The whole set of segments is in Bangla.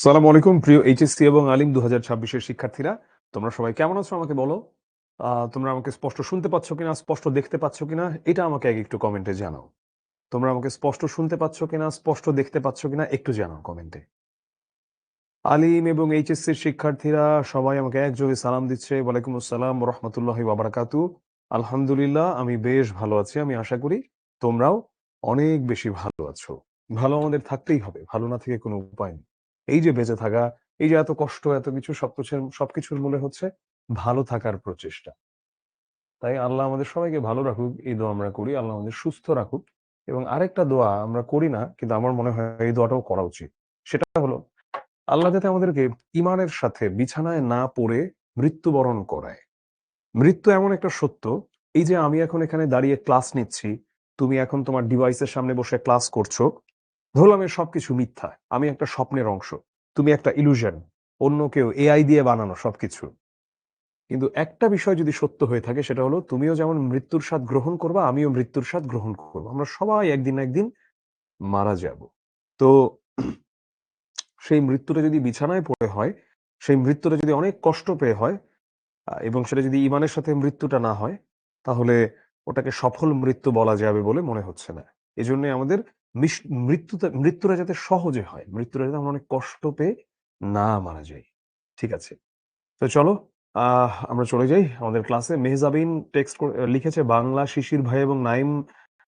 সালাম আলাইকুম প্রিয় এইচএসসি এবং আলিম 2026-এর শিক্ষার্থীরা, তোমরা সবাই কেমন আছো আমাকে বলো। তোমরা আমাকে স্পষ্ট শুনতে পাচ্ছ কিনা, স্পষ্ট দেখতে পাচ্ছ কিনা, এটা আমাকে আগে একটু কমেন্টে জানাও। তোমরা আমাকে স্পষ্ট শুনতে পাচ্ছ কিনা, স্পষ্ট দেখতে পাচ্ছ কিনা একটু জানাও কমেন্টে। আলিম এবং এইচএসসির শিক্ষার্থীরা সবাই আমাকে একযোগে সালাম দিচ্ছে। ওয়ালাইকুম আসসালাম ওয়া রাহমাতুল্লাহি ওয়া বারাকাতু। আলহামদুলিল্লাহ, আমি বেশ ভালো আছি। আমি আশা করি তোমরাও অনেক বেশি ভালো আছো। ভালো আমাদের থাকতেই হবে, ভালো না থেকে কোনো উপায় নেই। এই যে বেঁচে থাকা, এই যে এত কষ্ট, এত কিছু, সবকিছুর মূলে হচ্ছে ভালো থাকার প্রচেষ্টা। তাই আল্লাহ আমাদের সবাইকে ভালো রাখুক, এই দোয়া আমরা করি। আল্লাহ আমাদের সুস্থ রাখুক। এবং আরেকটা দোয়া আমরা করি না, কিন্তু আমার মনে হয় এই দোয়াটাও করা উচিত। সেটা হলো আল্লাহ যাতে আমাদেরকে ঈমানের সাথে বিছানায় না পড়ে মৃত্যুবরণ করায়। মৃত্যু এমন একটা সত্য, এই যে আমি এখন এখানে দাঁড়িয়ে ক্লাস নিচ্ছি, তুমি এখন তোমার ডিভাইসের সামনে বসে ক্লাস করছো। ধরলাম এর সবকিছু মিথ্যা। আমি একটা স্বপ্নের অংশ। তুমি একটা ইলুশন। অন্য কেউ এআই দিয়ে বানানো সবকিছু। কিন্তু একটা বিষয় যদি সত্য হয়ে থাকে সেটা হলো তুমিও যেমন মৃত্যুর স্বাদ গ্রহণ করবা, আমিও মৃত্যুর স্বাদ গ্রহণ করব। আমরা সবাই একদিন না একদিন মারা যাব। তো সেই মৃত্যুটা যদি বিছানায় পড়ে হয়, সেই মৃত্যুটা যদি অনেক কষ্ট পেয়ে হয়, এবং সেটা যদি ঈমানের সাথে মৃত্যুটা না হয়, তাহলে ওটাকে সফল মৃত্যু বলা যাবে বলে মনে হচ্ছে না। এজন্যই আমাদের মৃত্যুটা যাতে সহজে হয়, মৃত্যুটা যাতে আমরা অনেক কষ্ট পেয়ে না মারা যাই। ঠিক আছে? তো চলো, আমরা চলে যাই আমাদের ক্লাসে। মেহজাবিন লিখেছে, বাংলা শিশির ভাই এবং নাইম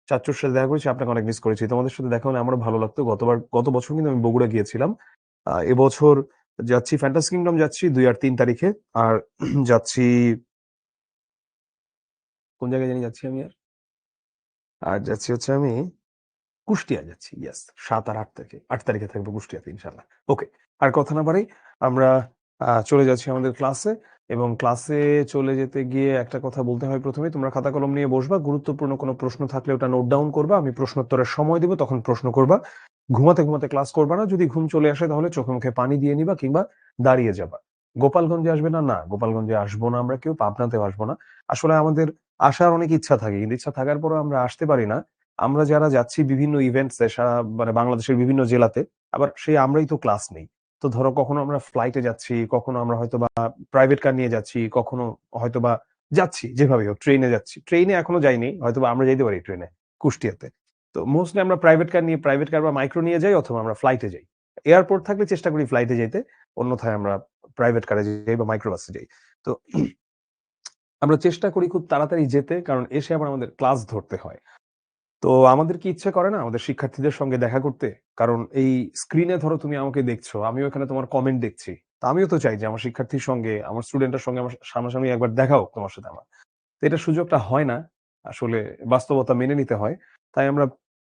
চাচ্চুর সাথে দেখা করেছি, আপনাকে অনেক মিস করেছি। তোমাদের সাথে দেখা হলে আমারও ভালো লাগতো। গত বছর কিন্তু আমি বগুড়া গিয়েছিলাম। এবছর যাচ্ছি ফ্যান্টাসি কিংডম, যাচ্ছি ২ আর ৩ তারিখে। আর যাচ্ছি কোন জায়গায় জানি যাচ্ছি আমি আর? আর যাচ্ছি হচ্ছে আমি কুষ্টিয়া যাচ্ছি। ইয়েস, ৭ আর ৮ তারিখে। ৮ তারিখে থাকবো কুষ্টিয়াতে ইনশাআল্লাহ। ওকে। আর কথা না বাড়াই, আমরা চলে যাচ্ছি আমাদের ক্লাসে। এবং ক্লাসে চলে যেতে গিয়ে একটা কথা বলতে হয় প্রথমেই, তোমরা খাতা কলম নিয়ে বসবা। গুরুত্বপূর্ণ কোনো প্রশ্ন থাকলে ওটা নোট ডাউন করবা। আমি প্রশ্নোত্তরের সময় দিব, তখন প্রশ্ন করবা। ঘুমাতে ক্লাস করবা না। যদি ঘুম চলে আসে তাহলে চোখে মুখে পানি দিয়ে নিবা কিংবা দাঁড়িয়ে যাবা। গোপালগঞ্জে আসবে না? না, গোপালগঞ্জে আসবো না আমরা কেউ, পাবনাতেও আসবো না। আসলে আমাদের আসার অনেক ইচ্ছা থাকে, কিন্তু ইচ্ছা থাকার পরেও আমরা আসতে পারি না। আমরা যারা যাচ্ছি বিভিন্ন ইভেন্টসে মানে বাংলাদেশের বিভিন্ন জেলাতে, আবার সেই আমরাই তো ক্লাস নেই। তো ধরো কখনো আমরা ফ্লাইটে যাচ্ছি, কখনো আমরা হয়তোবা প্রাইভেট কার নিয়ে যাচ্ছি, কখনো হয়তোবা যাচ্ছি যেভাবেই হোক, ট্রেনে যাচ্ছি। ট্রেনে এখনো যাইনি, হয়তোবা আমরা যাইতে পারি ট্রেনে কুষ্টিয়াতে। তো মোস্টলি আমরা প্রাইভেট কার বা মাইক্রো নিয়ে যাই, অথবা আমরা ফ্লাইটে যাই। এয়ারপোর্ট থাকলে চেষ্টা করি ফ্লাইটে যাইতে, অন্যথায় আমরা প্রাইভেট কারে যাই বা মাইক্রো বাসে যাই। তো আমরা চেষ্টা করি খুব তাড়াতাড়ি যেতে, কারণ এসে আবার আমাদের ক্লাস ধরতে হয়। তো আমাদের কি ইচ্ছে করে না আমাদের শিক্ষার্থীদের সঙ্গে দেখা করতে? কারণ এই স্ক্রিনে ধরো তুমি আমাকে দেখছো, আমিও এখানে তোমার কমেন্ট দেখছি। তো আমিও তো চাই যে আমার শিক্ষার্থীর সঙ্গে, আমার স্টুডেন্টের সঙ্গে আমার সামনাসামনি একবার দেখা হোক তোমার সাথে আমার। তো এটার সুযোগটা হয় না। আসলে বাস্তবতা মেনে নিতে হয়। তাই আমরা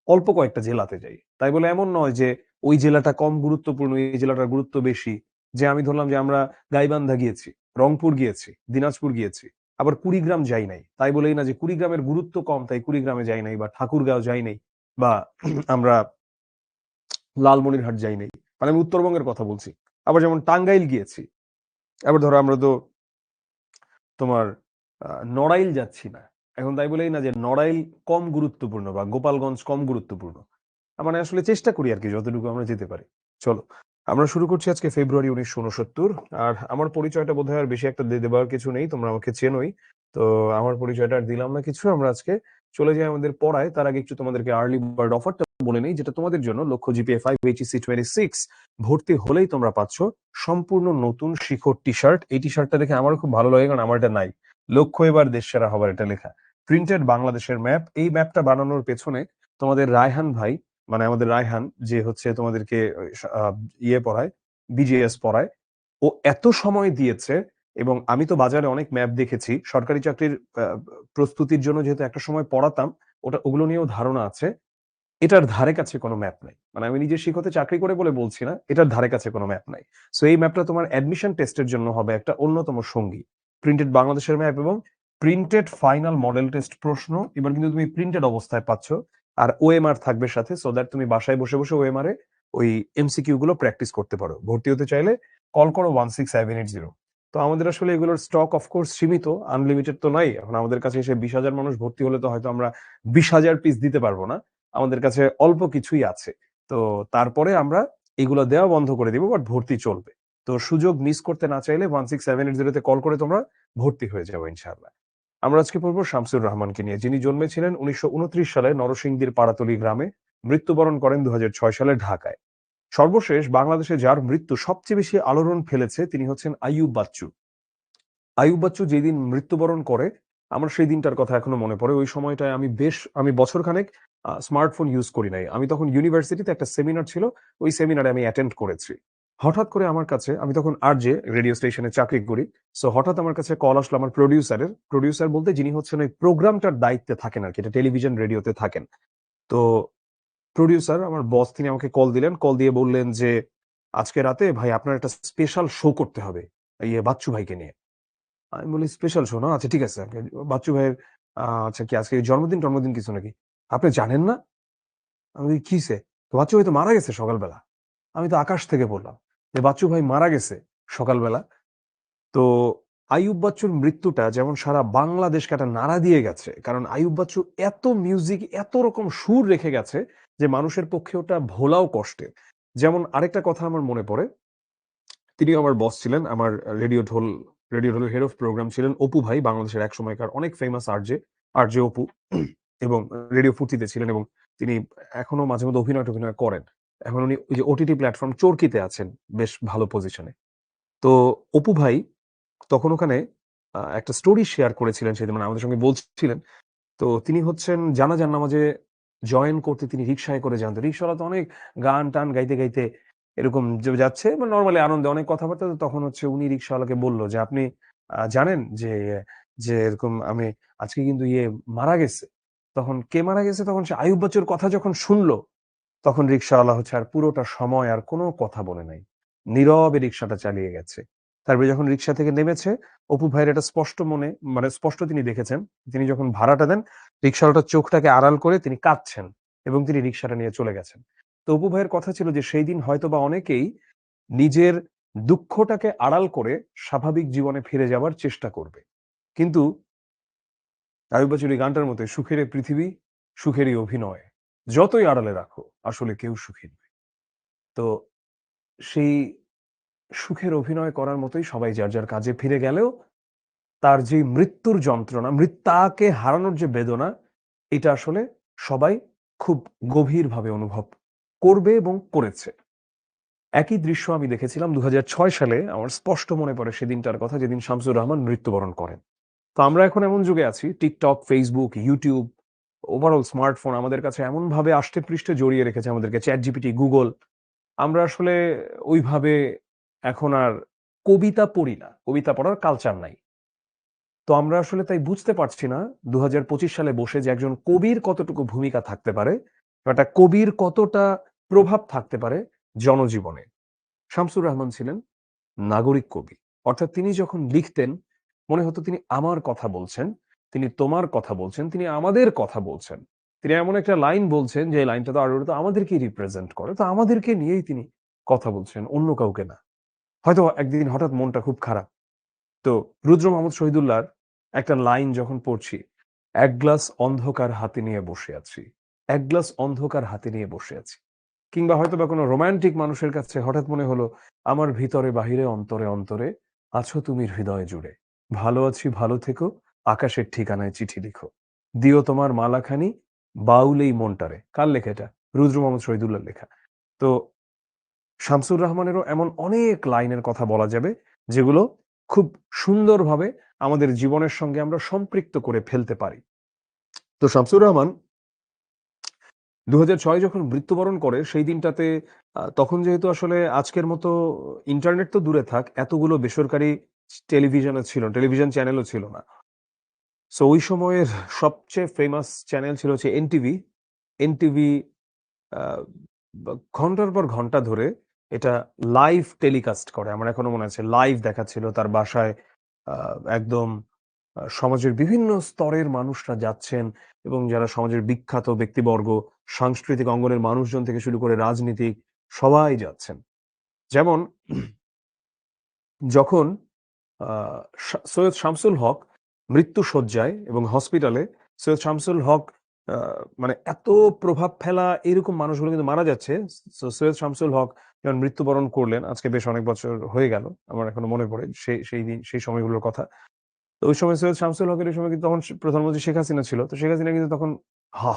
অল্প কয়েকটা জেলাতে যাই। তাই বলে এমন নয় যে ওই জেলাটা কম গুরুত্বপূর্ণ, এই জেলাটার গুরুত্ব বেশি। যে আমি ধরলাম যে আমরা গাইবান্ধা গিয়েছি, রংপুর গিয়েছি, দিনাজপুর গিয়েছি। আবার কুড়িগ্রাম যাই নাই। তাই বলেই না যে কুড়িগ্রামের গুরুত্ব কম তাই কুড়িগ্রামে যাই নাই, বা ঠাকুরগাঁও যাই নাই, বা আমরা লালমনিরহাট যাই নাই। মানে আমি উত্তরবঙ্গের কথা বলছি। আবার যেমন টাঙ্গাইল গিয়েছি। আবার ধরো আমরা তো তোমার নড়াইল যাচ্ছি না। এখন তাই বলেই না যে নড়াইল কম গুরুত্বপূর্ণ বা গোপালগঞ্জ কম গুরুত্বপূর্ণ। মানে আসলে চেষ্টা করি আরকি যতটুকু আমরা যেতে পারি। চলো, আমরা শুরু করছি আজকে ফেব্রুয়ারি ১৯৬৯। আর আমার পরিচয়টা বোধহয় আর বেশি একটা দেবার কিছু নেই। তোমরা আমাকে চেনোই। তো আমার পরিচয়টা আর দিলাম না কিছু। আমরা আজকে চলে যাই আমাদের পড়ায়। তার আগে একটু তোমাদেরকে আর্লি বার্ড অফারটা বলে নেই, যেটা তোমাদের জন্য। লক্ষ্য জিপিএ 5 এইচএসসি 26 ভর্তি হলেই তোমরা পাচ্ছ সম্পূর্ণ নতুন শিখর টি-শার্ট। এই টি-শার্টটা দেখে আমারও খুব ভালো লাগে, কারণ আমার এটা নাই। লক্ষ্য এবার দেশ সেরা হবার, এটা লেখা। প্রিন্টেড বাংলাদেশের ম্যাপ। এই ম্যাপটা বানানোর পেছনে তোমাদের রায়হান ভাই, মানে আমাদের রায়হান, যে হচ্ছে তোমাদেরকে ইয়ে পড়ায়, বিজিএস পড়ায়, ও এত সময় দিয়েছে। এবং আমি তো বাজারে অনেক ম্যাপ দেখেছি সরকারি চাকরির প্রস্তুতির জন্য, যেহেতু একটা সময় পড়াতাম, ওগুলো নিয়েও ধারণা আছে। এটার ধারে কাছে কোনো ম্যাপ নাই। মানে আমি নিজে শিক্ষতে চাকরি করে বলে বলছি না, এটার ধারে কাছে কোনো ম্যাপ নাই। সো এই ম্যাপটা তোমার অ্যাডমিশন টেস্টের জন্য হবে একটা অন্যতম সঙ্গী। প্রিন্টেড বাংলাদেশের ম্যাপ এবং প্রিন্টেড ফাইনাল মডেল টেস্ট প্রশ্ন এবার কিন্তু তুমি প্রিন্টেড অবস্থায় পাচ্ছ। আর ওএমআর থাকবে সাথে, সো দ্যাট তুমি বাসায় বসে বসে ওএমআর এ ওই এমসিকিউ গুলো প্র্যাকটিস করতে পারো। ভর্তি হতে চাইলে কল করো 16780। তো আমাদের আসলে এগুলোর স্টক অফকোর্স সীমিত, আনলিমিটেড তো নাই। এখন আমাদের কাছে এসে ২০,০০০ মানুষ ভর্তি হলে তো হয়তো আমরা ২০,০০০ পিস দিতে পারবো না। আমাদের কাছে অল্প কিছুই আছে। তো তারপরে আমরা এগুলো দেওয়া বন্ধ করে দিব, বাট ভর্তি চলবে। তো সুযোগ মিস করতে না চাইলে 16780 তে কল করে তোমরা ভর্তি হয়ে যাবো ইনশাআল্লাহ। আমরা আজকে পড়বো শামসুর রহমানকে নিয়ে, যিনি জন্মেছিলেন 1929 সালে নরসিংদীর পাড়াতলী গ্রামে, মৃত্যুবরণ করেন 2006 সালে ঢাকায়। সর্বশেষ বাংলাদেশে যার মৃত্যু সবচেয়ে বেশি আলোড়ন ফেলেছে তিনি হচ্ছেন আইয়ুব বাচ্চু। আইয়ুব বাচ্চু যেদিন মৃত্যুবরণ করে আমার সেই দিনটার কথা এখনো মনে পড়ে। ওই সময়টায় আমি বছরখানেক স্মার্টফোন ইউজ করি নাই। আমি তখন ইউনিভার্সিটিতে একটা সেমিনার ছিল, ওই সেমিনারে আমি অ্যাটেন্ড করেছি। হঠাৎ করে আমার কাছে, আমি তখন আরজে রেডিও স্টেশনে চাকরি করি। সো হঠাৎ আমার কাছে কল আসলো আমার প্রোডিউসারের। প্রোডিউসার বলতে যিনি হচ্ছেন ওই প্রোগ্রামটার দায়িত্বে থাকেন আরকি, এটা টেলিভিশন রেডিওতে থাকেন। তো প্রোডিউসার আমার বস তিনি আমাকে কল দিলেন। কল দিয়ে বললেন যে, "আজকে রাতে ভাই আপনার একটা স্পেশাল শো করতে হবে বাচ্চু ভাইকে নিয়ে।" আমি বলি, "স্পেশাল শো না? আচ্ছা ঠিক আছে। বাচ্চু ভাইয়ের আচ্ছা কি আজকে জন্মদিন-টন্মদিন কিছু নাকি?" "আপনি জানেন না?" আমি বলি, "কি হইছে?" "তো বাচ্চু ভাই তো মারা গেছে সকালবেলা।" আমি তো আকাশ থেকে পড়লাম যে বাচ্চু ভাই মারা গেছে সকালবেলা। তো আইয়ুব বাচ্চুর মৃত্যুটা যেমন সারা বাংলাদেশকে একটা নাড়া দিয়ে গেছে। কারণ আইয়ুব বাচ্চু এত মিউজিক, এত রকম সুর রেখে গেছে যে মানুষের পক্ষে ওটা ভোলাও কষ্টের। যেমন আরেকটা কথা আমার মনে পড়ে, তিনিও আমার বস ছিলেন। আমার রেডিও ঢোলের হেড অফ প্রোগ্রাম ছিলেন অপু ভাই, বাংলাদেশের এক সময়কার অনেক ফেমাস আরজে অপু। এবং রেডিও ফুর্তিতে ছিলেন এবং তিনি এখনো মাঝে মধ্যে অভিনয়-টভিনয় করেন। এখন উনি ওই যে ওটিটি প্ল্যাটফর্ম চরকিতে আছেন বেশ ভালো পজিশনে। তো অপু ভাই তখন ওখানে একটা স্টোরি শেয়ার করেছিলেন সেদিন, মানে আমাদের সঙ্গে বলছিলেন। তো তিনি হচ্ছেন জানাজার নামাজে জয়েন করতে তিনি রিক্সায় করে যান। তো রিক্শাওয়ালা তো অনেক গান-টান গাইতে এরকম যাচ্ছে মানে নরমালি আনন্দে অনেক কথাবার্তা। তো তখন হচ্ছে উনি রিক্শাওয়ালাকে বলল যে, "আপনি জানেন যে এরকম আমি আজকে কিন্তু মারা গেছে।" তখন কে মারা গেছে? তখন সে আইয়ুব বাচ্চুর কথা যখন শুনল, তখন রিক্শাওয়ালা হচ্ছে আর পুরোটা সময় আর কোনো কথা বলে নাই। নীরবে রিক্সাটা চালিয়ে গেছে। তারপরে যখন রিক্সা থেকে নেমেছে, অপু ভাইয়ের এটা মানে স্পষ্ট তিনি দেখেছেন। তিনি যখন ভাড়াটা দেন, রিক্শাওয়ালাটার চোখটাকে আড়াল করে তিনি কাঁদছেন এবং তিনি রিক্সাটা নিয়ে চলে গেছেন। তো অপু ভাইয়ের কথা ছিল যে সেইদিন হয়তোবা অনেকেই নিজের দুঃখটাকে আড়াল করে স্বাভাবিক জীবনে ফিরে যাবার চেষ্টা করবে। কিন্তু আয়ুব বাচ্চুর এই গানটার মতোই সুখের এ পৃথিবী, সুখেরই অভিনয়। যতই আড়ালে রাখো, আসলে কেউ সুখী নয়। তো সেই সুখের অভিনয় করার মতোই সবাই যার কাজে ফিরে গেলেও তার যে মৃত্যুর যন্ত্রণা, তাকে হারানোর যে বেদনা, এটা আসলে সবাই খুব গভীরভাবে অনুভব করবে এবং করেছে। একই দৃশ্য আমি দেখেছিলাম ২০০৬ সালে। আমার স্পষ্ট মনে পড়ে সেদিনটার কথা যেদিন শামসুর রহমান মৃত্যুবরণ করেন। তো আমরা এখন এমন যুগে আছি, TikTok, Facebook, YouTube, overall smartphone আমাদের কাছে এমনভাবে আষ্টেপৃষ্ঠে জড়িয়ে রেখেছে আমাদেরকে, ChatGPT, Google। আমরা আসলে ওইভাবে এখন আর কবিতা পড়ি না। কবিতা পড়ার কালচার নাই। তো আমরা আসলে তাই বুঝতে পারছি না ২০২৫ সালে বসে যে একজন কবির কতটুকু ভূমিকা থাকতে পারে, বা একটা কবির কতটা প্রভাব থাকতে পারে জনজীবনে। শামসুর রহমান ছিলেন নাগরিক কবি। অর্থাৎ তিনি যখন লিখতেন মনে হতো তিনি আমার কথা বলছেন, তিনি তোমার কথা বলছেন, তিনি আমাদের কথা বলছেন। তিনি এমন একটা লাইন বলছেন যে লাইনটা তো আদৌত আমাদেরকেই রিপ্রেজেন্ট করে। তো আমাদেরকে নিয়েই তিনি কথা বলছেন, অন্য কাউকে না। হয়তো একদিন হঠাৎ মনটা খুব খারাপ। তো রুদ্র মোহাম্মদ শহীদুল্লাহর একটা লাইন যখন পড়ছি, "এক গ্লাস অন্ধকার হাতে নিয়ে বসে আছি। এক গ্লাস অন্ধকার হাতে নিয়ে বসে আছি।" কিংবা হয়তোবা কোনো রোমান্টিক মানুষের কাছে হঠাৎ মনে হলো, "আমার ভিতরে বাহিরে অন্তরে অন্তরে আছো তুমি হৃদয় জুড়ে। ভালো আছি ভালো থেকো, আকাশের ঠিকানায় চিঠি লিখো। দিও তোমার মালাখানি, বাউল এই মনটারে।" কার লেখা এটা? রুদ্র মোহাম্মদ শহীদুল্লাহর লেখা। তো শামসুর রাহমানেরও এমন অনেক লাইনের কথা বলা যাবে, যেগুলো খুব সুন্দরভাবে আমাদের জীবনের সঙ্গে আমরা সম্পৃক্ত করে ফেলতে পারি। তো শামসুর রহমান ২০০৬ যখন মৃত্যুবরণ করে সেই দিনটাতে তখন যেহেতু আসলে আজকের মতো ইন্টারনেট তো দূরে থাক, এতগুলো বেসরকারি টেলিভিশন চ্যানেলও ছিল না। সো ওই সময়ের সবচেয়ে ফেমাস চ্যানেল ছিল হচ্ছে এনটিভি। এনটিভি আ বা ঘন্টার পর ঘন্টা ধরে এটা লাইভ টেলিকাস্ট করে। আমার এখনো মনে আছে লাইভ দেখাচ্ছিল তার বাসায়। আ একদম সমাজের বিভিন্ন স্তরের মানুষরা যাচ্ছেন এবং যারা সমাজের বিখ্যাত ব্যক্তিবর্গ, সাংস্কৃতিক অঙ্গনের মানুষজন থেকে শুরু করে রাজনীতিক সবাই যাচ্ছেন। যেমন যখন আ সৈয়দ শামসুল হক মৃত্যুশয্যায় এবং হসপিটালে, সৈয়দ শামসুল হক মানে এত প্রভাব ফেলা এরকম মানুষগুলো কিন্তু মারা যাচ্ছে। সৈয়দ শামসুল হক যখন মৃত্যুবরণ করলেন, আজকে বেশ অনেক বছর হয়ে গেল। আমার এখনো মনে পড়ে সেই দিন, সেই সময়গুলোর কথা। তো ওই সময় সৈয়দ শামসুল হকের ওই সময় কিন্তু তখন প্রধানমন্ত্রী শেখ হাসিনা ছিল। তো শেখ হাসিনা কিন্তু তখন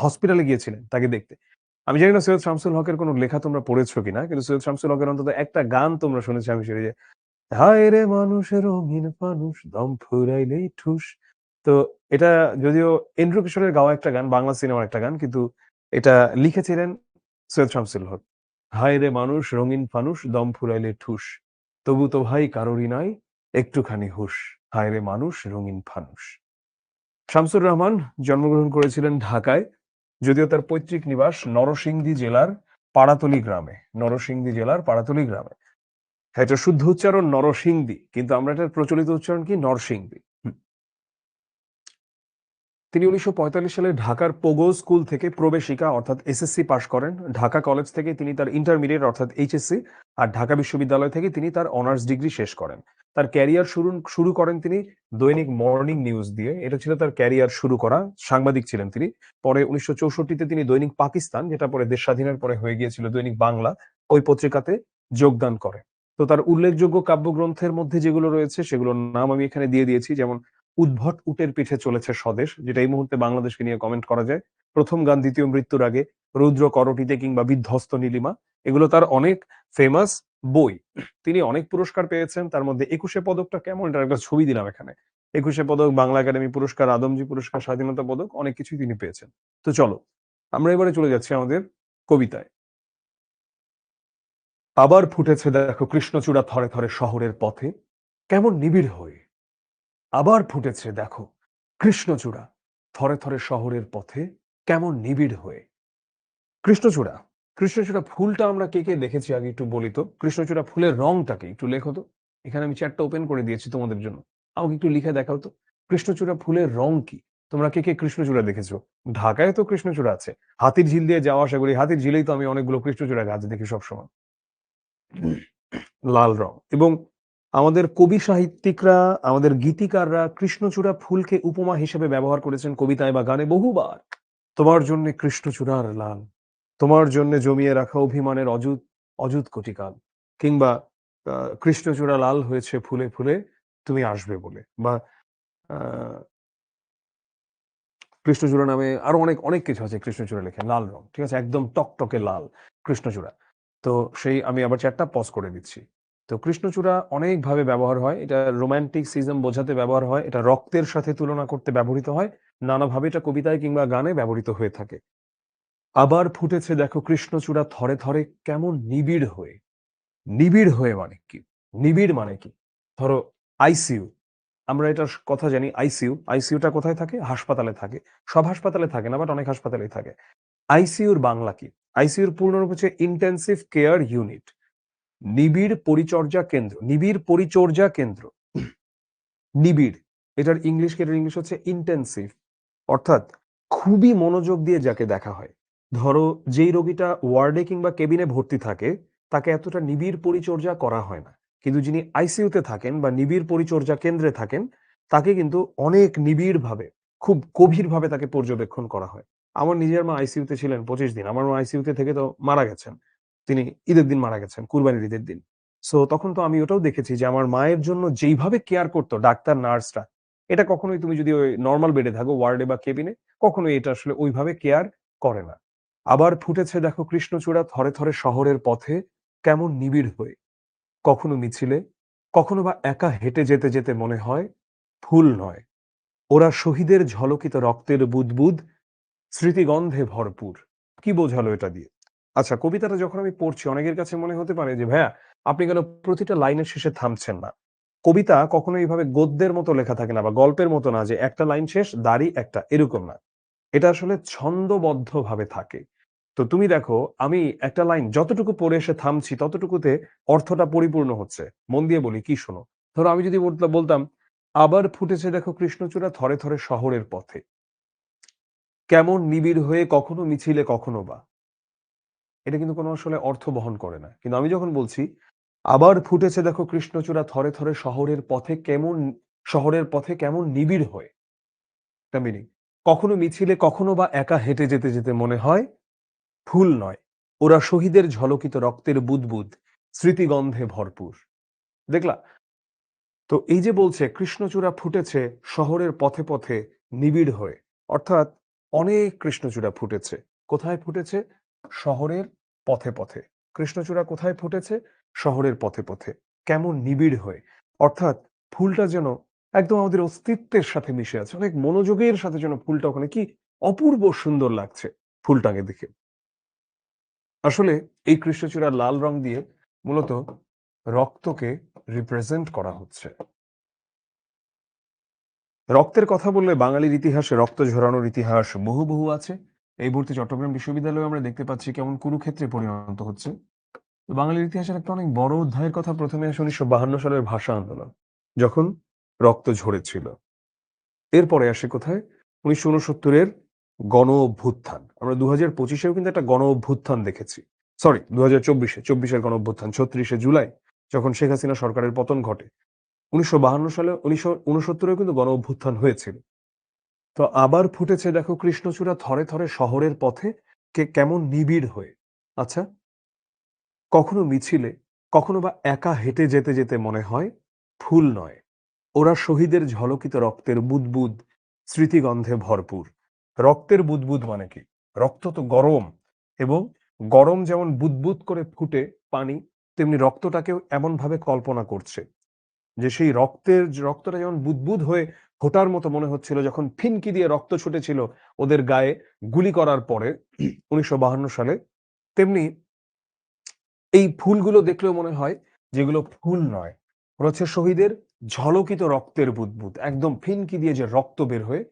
হসপিটালে গিয়েছিলেন তাকে দেখতে। আমি জানি না সৈয়দ শামসুল হকের কোনো লেখা তোমরা পড়েছো কিনা? কিন্তু সৈয়দ শামসুল হকের অন্তত একটা গান তোমরা শুনেছি আমি সেটা যে, হায় রে মানুষের রঙিন ফানুষ দম ফুরাইলেই ঠুস। তো এটা যদিও এন্ড্রু কিশোরের গাওয়া একটা গান, বাংলা সিনেমার একটা গান, কিন্তু এটা লিখেছিলেন সৈয়দ শামসুল হক। হায় রে মানুষ রঙিন ফানুষ দম ফুরাইলে ঠুস, তবু তো ভাই কারোরই নাই একটুখানি হুঁশ। হায় রে মানুষ রঙিন ফানুষ। শামসুর রহমান জন্মগ্রহণ করেছিলেন ঢাকায়, যদিও তার পৈতৃক নিবাস নরসিংদী জেলার পাড়াতলী গ্রামে। নরসিংদী জেলার পাড়াতলী গ্রামে। হ্যাঁ, এটা শুদ্ধ উচ্চারণ নরসিংদী, কিন্তু আমরা এটার প্রচলিত উচ্চারণ কি নরসিংদী। তিনি ১৯৪৫ সালে ঢাকার পোগো স্কুল থেকে প্রবেশিকা অর্থাৎ এসএসসি পাশ করেন। ঢাকা কলেজ থেকে তিনি তার ইন্টারমিডিয়েট অর্থাৎ এইচএসসি, আর ঢাকা বিশ্ববিদ্যালয় থেকে তিনি তার অনার্স ডিগ্রি শেষ করেন। তার ক্যারিয়ার শুরু করেন তিনি দৈনিক মর্নিং নিউজ দিয়ে। এটা ছিল তার ক্যারিয়ার শুরু করা। সাংবাদিক ছিলেন তিনি। পরে ১৯৬৪-তে তিনি দৈনিক পাকিস্তান, যেটা পরে দেশ স্বাধীনের পরে হয়ে গিয়েছিল দৈনিক বাংলা, ওই পত্রিকাতে যোগদান করেন। তো তার উল্লেখযোগ্য কাব্যগ্রন্থের মধ্যে যেগুলো রয়েছে সেগুলোর নাম আমি এখানে দিয়ে দিয়েছি, যেমন উদ্ভট উটের পিঠে চলেছে স্বদেশ, যেটা এই মুহূর্তে বাংলাদেশকে নিয়ে কমেন্ট করা যায়, প্রথম গান দ্বিতীয় মৃত্যুর আগে, রৌদ্র করটিতে, কিংবা বিধ্বস্ত নীলিমা। এগুলো তার অনেক ফেমাস বই। তিনি অনেক পুরস্কার পেয়েছেন, তার মধ্যে ২১শে পদকটা কেমন, এটার একটা ছবি দিলাম এখানে। ২১শে পদক, বাংলা একাডেমি পুরস্কার, আদমজী পুরস্কার, স্বাধীনতা পদক, অনেক কিছুই তিনি পেয়েছেন। তো চলো আমরা এবারে চলে যাচ্ছি আমাদের কবিতায়। আবার ফুটেছে দেখো কৃষ্ণচূড়া থরে থরে শহরের পথে, কেমন নিবিড় হয়ে। আবার ফুটেছে দেখো কৃষ্ণচূড়া থরে থরে শহরের পথে, কেমন নিবিড় হয়ে। কৃষ্ণচূড়া, কৃষ্ণচূড়া ফুলটা আমরা কে কে দেখেছি আগে একটু বলি তো। কৃষ্ণচূড়া ফুলের রংটাকে একটু লেখো তো। এখানে আমি চ্যাটটা ওপেন করে দিয়েছি তোমাদের জন্য, আমাকে একটু লিখে দেখাও তো কৃষ্ণচূড়া ফুলের রং কি। তোমরা কে কে কৃষ্ণচূড়া দেখেছো? ঢাকায় তো কৃষ্ণচূড়া আছে, হাতির ঝিল দিয়ে যাওয়া আসা করি, হাতির ঝিলেই তো আমি অনেকগুলো কৃষ্ণচূড়া গাছ দেখি সবসময়। লাল রং। এবং আমাদের কবি সাহিত্যিকরা, আমাদের গীতিকাররা কৃষ্ণচূড়া ফুলকে উপমা হিসেবে ব্যবহার করেছেন কবিতায় বা গানে বহুবার। তোমার জন্য কৃষ্ণচূড়ার লাল, তোমার জন্য জমিয়ে রাখা অভিমানের অযুত অযুত কোটিকাল, কিংবা কৃষ্ণচূড়া লাল হয়েছে ফুলে ফুলে তুমি আসবে বলে, বা আহ, কৃষ্ণচূড়া নামে আরো অনেক অনেক কিছু আছে কৃষ্ণচূড়া লেখে, লাল রং, ঠিক আছে, একদম টকটকে লাল কৃষ্ণচূড়া। তো সেই আমি আবার চ্যাটটা পজ করে দিচ্ছি। তো কৃষ্ণচূড়া অনেকভাবে ব্যবহার হয়, এটা রোমান্টিক সিজম বোঝাতে ব্যবহার হয়, এটা রক্তের সাথে তুলনা করতে ব্যবহৃত হয়, নানাভাবে এটা কবিতায় কিংবা গানে ব্যবহৃত হয়ে থাকে। আবার ফুটেছে দেখো কৃষ্ণচূড়া থরে থরে কেমন নিবিড় হয়ে। নিবিড় হয়ে মানে কি? নিবিড় মানে কি? ধরো আইসিইউ, আমরা এটার কথা জানি। আইসিইউটা কোথায় থাকে? হাসপাতালে থাকে। সব হাসপাতালে থাকে না, বাট অনেক হাসপাতালেই থাকে। আইসিইউর বাংলা কি? আইসিইউর পূর্ণরূপ হচ্ছে ইন্টেন্সিভ কেয়ার ইউনিট, নিবিড় পরিচর্যা কেন্দ্র। নিবিড় পরিচর্যা কেন্দ্র, নিবিড়, এটার ইংলিশ হচ্ছে ইন্টেন্সিভ, অর্থাৎ খুবই মনোযোগ দিয়ে যাকে দেখা হয়। ধরো যেই রোগীটা ওয়ার্ডে কিংবা কেবিনে ভর্তি থাকে, তাকে এতটা নিবিড় পরিচর্যা করা হয় না। কিন্তু যিনি আইসিইউতে থাকেন বা নিবিড় পরিচর্যা কেন্দ্রে থাকেন, তাকে কিন্তু অনেক নিবিড় ভাবে, খুব গভীর ভাবে তাকে পর্যবেক্ষণ করা হয়। আমার নিজের মা আইসিইউতে ছিলেন ২৫ দিন। আমার মা আইসিইউতে থেকে তো মারা গেছেন। তিনি ঈদের দিন মারা গেছেন, কুরবানির ঈদের দিন। সো তখন তো আমি ওটাও দেখেছি যে আমার মায়ের জন্য যেইভাবে কেয়ার করতো ডাক্তার নার্সরা, এটা কখনোই তুমি যদি ওই নরমাল বেডে থাকো ওয়ার্ডে বা কেবিনে, কখনোই এটা আসলে ওইভাবে কেয়ার করে না। আবার ফুটেছে দেখো কৃষ্ণচূড়া থরে থরে শহরের পথে, কেমন নিবিড় হয়ে। কখনো মিছিলে, কখনো বা একা হেঁটে যেতে যেতে মনে হয় ফুল নয়, ওরা শহীদের ঝলকিত রক্তের বুদবুদ, স্মৃতিগন্ধে ভরপুর। কি বোঝালো এটা দিয়ে? আচ্ছা, কবিতাটা যখন আমি পড়ছি অনেকের কাছে মনে হতে পারে যে ভাইয়া আপনি কেন প্রতিটা লাইনের শেষে থামছেন না? কবিতা কখনো এইভাবে গদ্যের মতো লেখা থাকে না, বা গল্পের মতো না যে একটা লাইন শেষ দাড়ি একটা, এরকম না। এটা আসলে ছন্দবদ্ধ ভাবে থাকে। তো তুমি দেখো আমি একটা লাইন যতটুকু পড়ে এসে থামছি ততটুকুতে অর্থটা পরিপূর্ণ হচ্ছে। মন দিয়ে বলি, কি শোনো। ধরো আমি যদি বলতাম আবার ফুটেছে দেখো কৃষ্ণচূড়া থরে থরে শহরের পথে, কেমন নিবিড় হয়ে কখনো মিছিলে কখনো বা, এটা কিন্তু কোনো আসলে অর্থ বহন করে না। কিন্তু আমি যখন বলছি আবার ফুটেছে দেখো কৃষ্ণচূড়া থরে থরে শহরের পথে কেমন, শহরের পথে কেমন নিবিড় হয়ে, একটা মিনিং। কখনো মিছিলে, কখনো বা একা হেঁটে যেতে যেতে মনে হয় ফুল নয়, ওরা শহীদের ঝলকিত রক্তের বুদবুদ, স্মৃতিগন্ধে ভরপুর। দেখলা? তো এই যে বলছে কৃষ্ণচূড়া ফুটেছে শহরের পথে পথে নিবিড় হয়ে, অর্থাৎ অনেক কৃষ্ণচূড়া ফুটেছে। কোথায় ফুটেছে? শহরের পথে পথে। কৃষ্ণচূড়া কোথায় ফুটেছে? শহরের পথে পথে। কেমন নিবিড় হয়ে, অর্থাৎ ফুলটা যেন একদম আমাদের অস্তিত্বের সাথে মিশে আছে, অনেক মনোযোগের সাথে যেন ফুলটা ওখানে, কি অপূর্ব সুন্দর লাগছে ফুলটাকে দেখে। আসলে এই কৃষ্ণচূড়ার লাল রং দিয়ে মূলত রক্তকে রিপ্রেজেন্ট করা হচ্ছে। রক্তের কথা বললে বাঙালির ইতিহাসে রক্ত ঝরানোর ইতিহাস বহু বহু আছে। এই মুহূর্তে চট্টগ্রাম বিশ্ববিদ্যালয়ে আমরা দেখতে পাচ্ছি কেমন কুরুক্ষেত্রে পরিণত হচ্ছে। তো বাঙালির ইতিহাসের একটা অনেক বড় অধ্যায়ের কথা প্রথমে আসে ১৯৫২ সালের ভাষা আন্দোলন, যখন রক্ত ঝরেছিল। এরপরে আসে কোথায়? ১৯৬৯ এর গণ অভ্যুত্থান। আমরা ২০২৫-এও কিন্তু একটা গণ অভ্যুত্থান দেখেছি। সরি, ২০২৪-এর গণ অভ্যুত্থান ৩৬শে জুলাই, যখন শেখ হাসিনা সরকারের পতন ঘটে। ১৯৫২ সালে ১৯৬৯-এও কিন্তু গণ অভ্যুত্থান হয়েছিল। তো আবার ফুটেছে দেখো কৃষ্ণচূড়া থরে থরে শহরের পথে, কেমন নিবিড় হয়ে। আচ্ছা, কখনো মিছিলে, কখনো বা একা হেঁটে যেতে যেতে মনে হয় ফুল নয়, ওরা শহীদের ঝলকিত রক্তের বুদবুদ, স্মৃতিগন্ধে ভরপুর। রক্তের বুদবুদ মানে কি? রক্ত তো গরম, এবং গরম যেমন বুদবুদ করে ফুটে পানি, তেমনি রক্তটাকেও এমন ভাবে কল্পনা করছে যে সেই রক্তটা যেমন বুদবুদ হয়ে ফোটার মতো মনে হচ্ছিল যখন ফিনকি দিয়ে রক্ত ছুটেছিল ওদের গায়ে গুলি করার পরে ১৯৫২ সালে। তেমনি এই ফুলগুলো দেখলেও মনে হয় যেগুলো ফুল নয়, ওরা হচ্ছে শহীদের ঝলকিত রক্তের বুদবুদ, একদম ফিনকি দিয়ে যে রক্ত বের হয়ে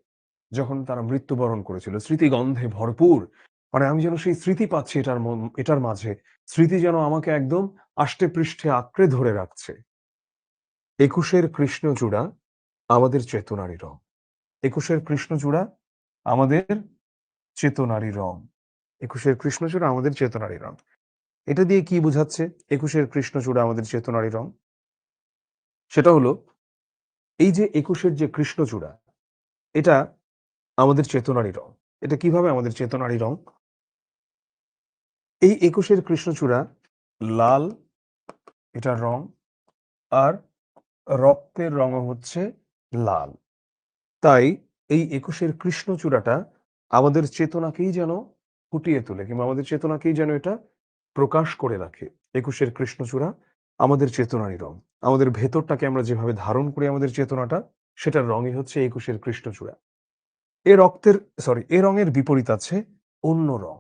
যখন তারা মৃত্যুবরণ করেছিল, স্মৃতিগন্ধে ভরপুর। মানে আমি যেন সেই স্মৃতি পাচ্ছি এটার মাঝে। স্মৃতি যেন আমাকে একদম আষ্টে পৃষ্ঠে আঁকড়ে ধরে রাখছে। ২১-এর কৃষ্ণচূড়া আমাদের চেতনারই রং। ২১-এর কৃষ্ণচূড়া আমাদের চেতনারই রং। ২১-এর কৃষ্ণচূড়া আমাদের চেতনারই রং। এটা দিয়ে কি বোঝাচ্ছে ২১-এর কৃষ্ণচূড়া আমাদের চেতনারই রং? সেটা হলো, এই যে ২১-এর যে কৃষ্ণচূড়া, এটা আমাদের চেতনারই রং। এটা কিভাবে আমাদের চেতনারই রং? এই ২১-এর কৃষ্ণচূড়া লাল, এটার রং, আর রক্তের রঙও হচ্ছে লাল। তাই এই ২১-এর কৃষ্ণচূড়াটা আমাদের চেতনাকেই যেন ফুটিয়ে তোলে, কিংবা আমাদের চেতনাকেই যেন এটা প্রকাশ করে রাখে। ২১-এর কৃষ্ণচূড়া আমাদের চেতনারই রং। আমাদের ভেতরটাকে আমরা যেভাবে ধারণ করি, আমাদের চেতনাটা, সেটার রঙই হচ্ছে ২১-এর কৃষ্ণচূড়া। এ রঙের বিপরীত আছে অন্য রং।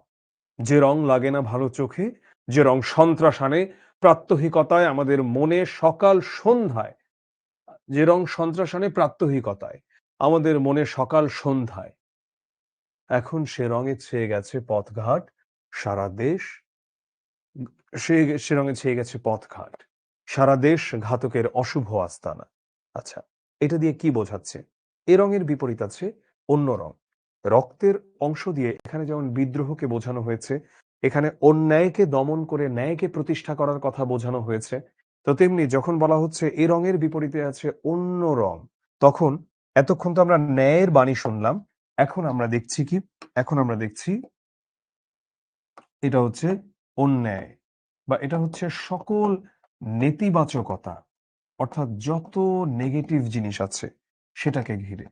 যে রং লাগে না ভালো চোখে, যে রং সন্ত্রাস আনে প্রাত্যহিকতায় আমাদের মনে সকাল সন্ধ্যায়, যে রং সন্ত্রাস আনে প্রাত্যহিকতায় আমাদের মনে সকাল সন্ধ্যায়, এখন সে রঙে ছেয়ে গেছে পথঘাট, সারা দেশ সে সে রঙে ছেয়ে গেছে পথঘাট, সারা দেশ ঘাতকের অশুভ আস্তানা। আচ্ছা, এটা দিয়ে কি বোঝাচ্ছে? এ রঙের বিপরীত আছে অন্য রং। রক্তের অংশ দিয়ে এখানে যেমন বিদ্রোহকে বোঝানো হয়েছে, এখানে অন্যায়কে দমন করে ন্যায়কে প্রতিষ্ঠা করার কথা বোঝানো হয়েছে। তো তেমনি যখন বলা হচ্ছে এ রঙের বিপরীতে আছে অন্য রং, তখন এতক্ষণ তো আমরা ন্যায়ের বাণী শুনলাম, এখন আমরা দেখছি কি? এখন আমরা দেখছি এটা হচ্ছে অন্যায়, বা এটা হচ্ছে সকল নেতিবাচকতা, অর্থাৎ যত নেগেটিভ জিনিস আছে সেটাকে ঘিরে।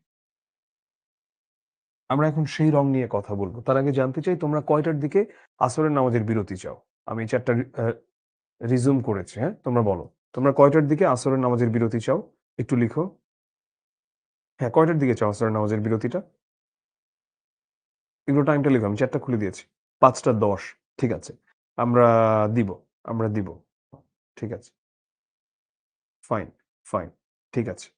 আমরা এখন সেই রং নিয়ে কথা বলবো। তার আগে জানতে চাই তোমরা কয়টার দিকে আসরের নামাজের বিরতি চাও? আমি চ্যাটটা রিজুম করেছি, হ্যাঁ? তোমরা বলো। তোমরা কয়টার দিকে আসরের নামাজের বিরতি চাও? একটু লিখো। হ্যাঁ, কয়টার দিকে চাও আসরের নামাজের বিরতিটা? এগুলো টাইমটা লিখো। আমি চ্যাটটা খুলে দিয়েছি। ৫টা ১০। ঠিক আছে। আমরা দিব। আমরা দিব। ঠিক আছে। Fine, fine. ঠিক আছে।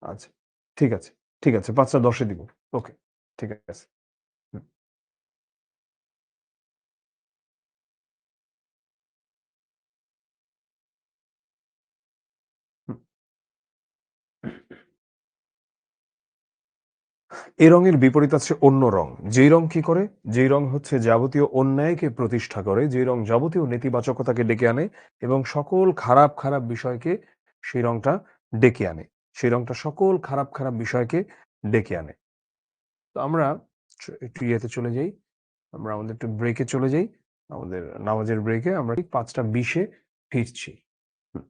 আচ্ছা। ঠিক আছে। ঠিক আছে। ৫টা ১০ এ দিব। ওকে। ঠিক আছে। হুম, হুম। এ রঙের বিপরীত আছে অন্য রং। যেই রং কি করে? যেই রং হচ্ছে যাবতীয় অন্যায়কে প্রতিষ্ঠা করে, যেই রং যাবতীয় নেতিবাচকতাকে ডেকে আনে এবং সকল খারাপ বিষয়কে সেই রংটা ডেকে আনে। সেই রংটা সকল খারাপ, খারাপ বিষয়কে ডেকে আনে। তো আমরা একটু ইয়েতে চলে যাই। আমরা আমাদের একটু ব্রেকে চলে যাই। আমাদের নামাজের ব্রেকে আমরা ঠিক ৫টা ২০ এ ফিরছি। হুম।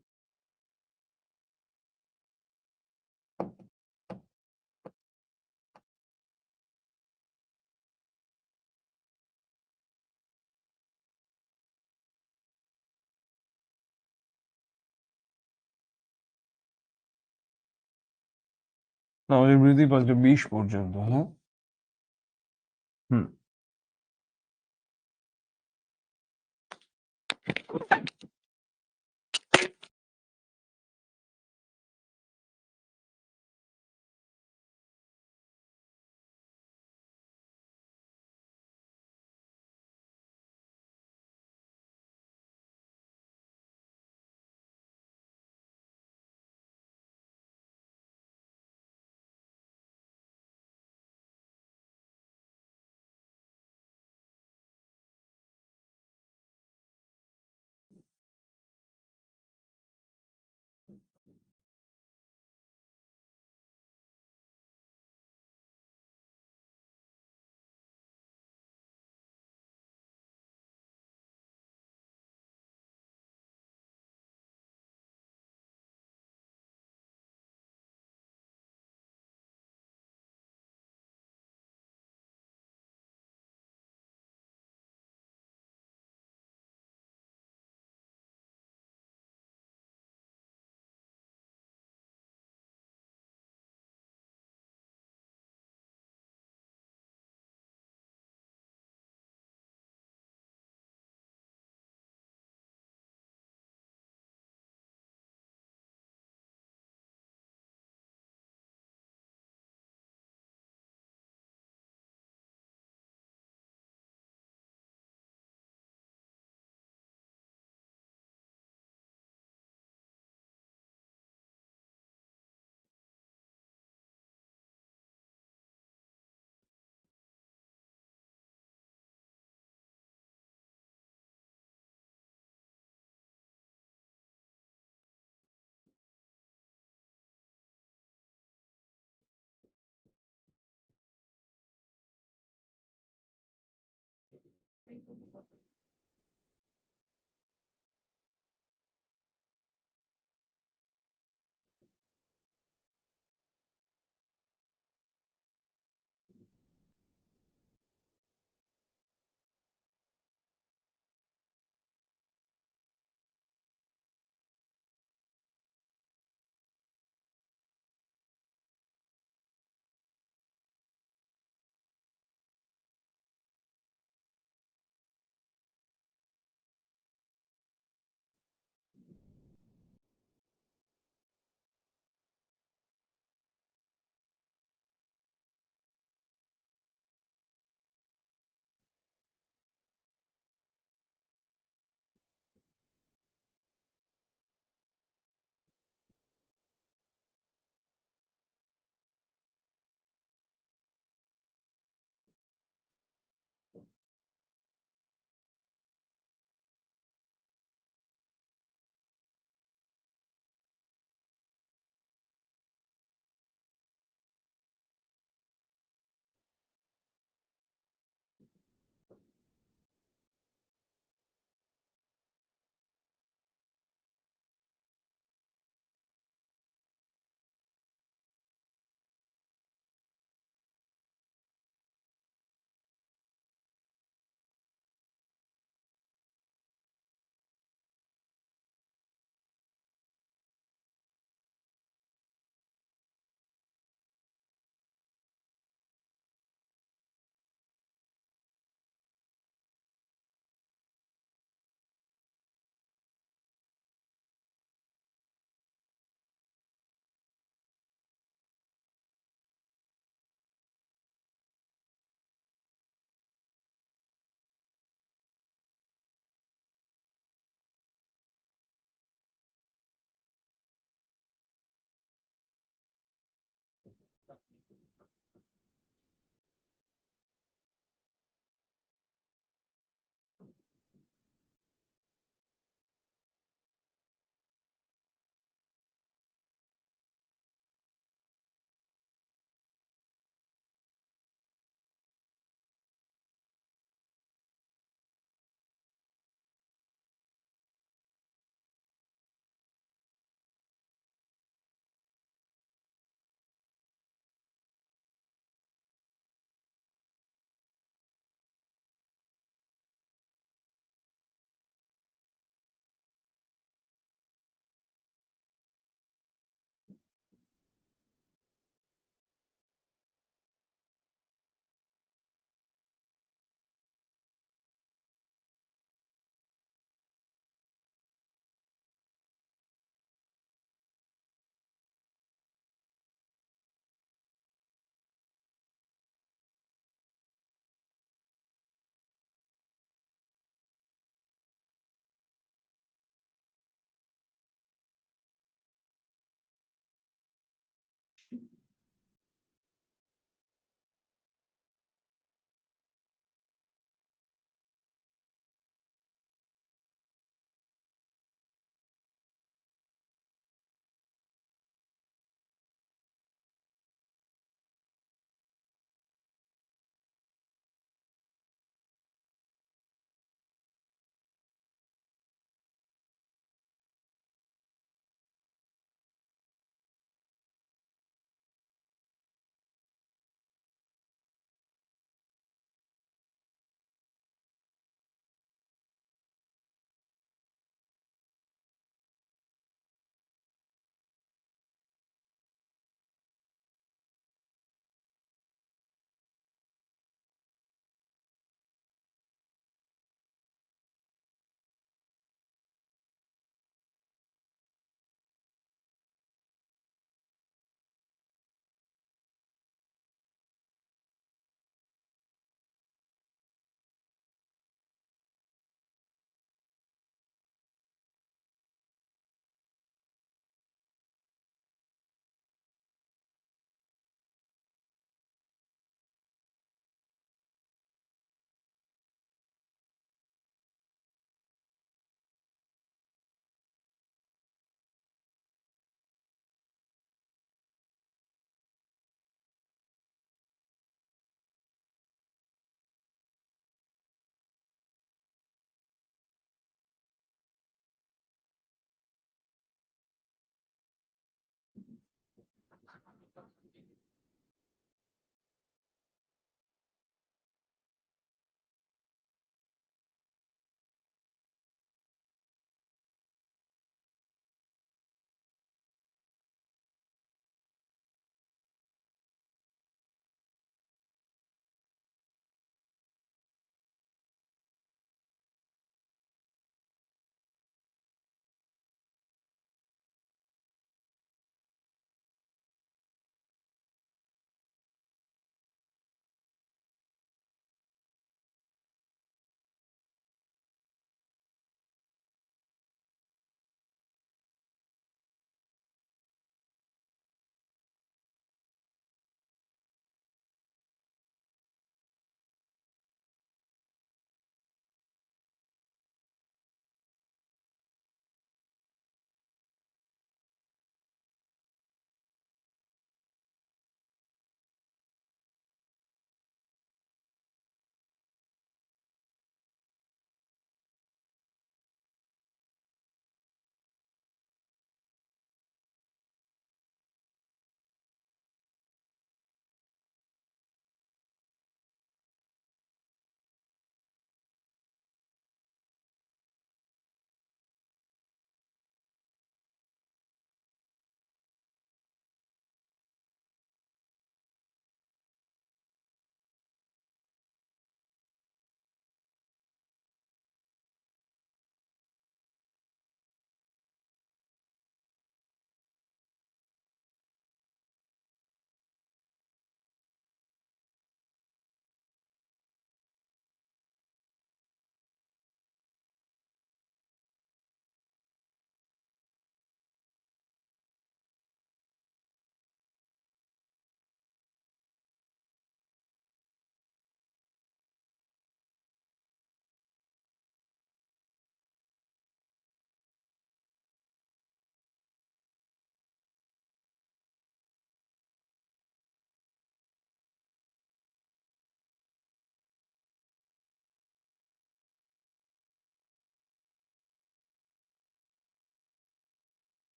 নামাজের বিরতি ৫টা ২০ পর্যন্ত, হ্যাঁ? হুম।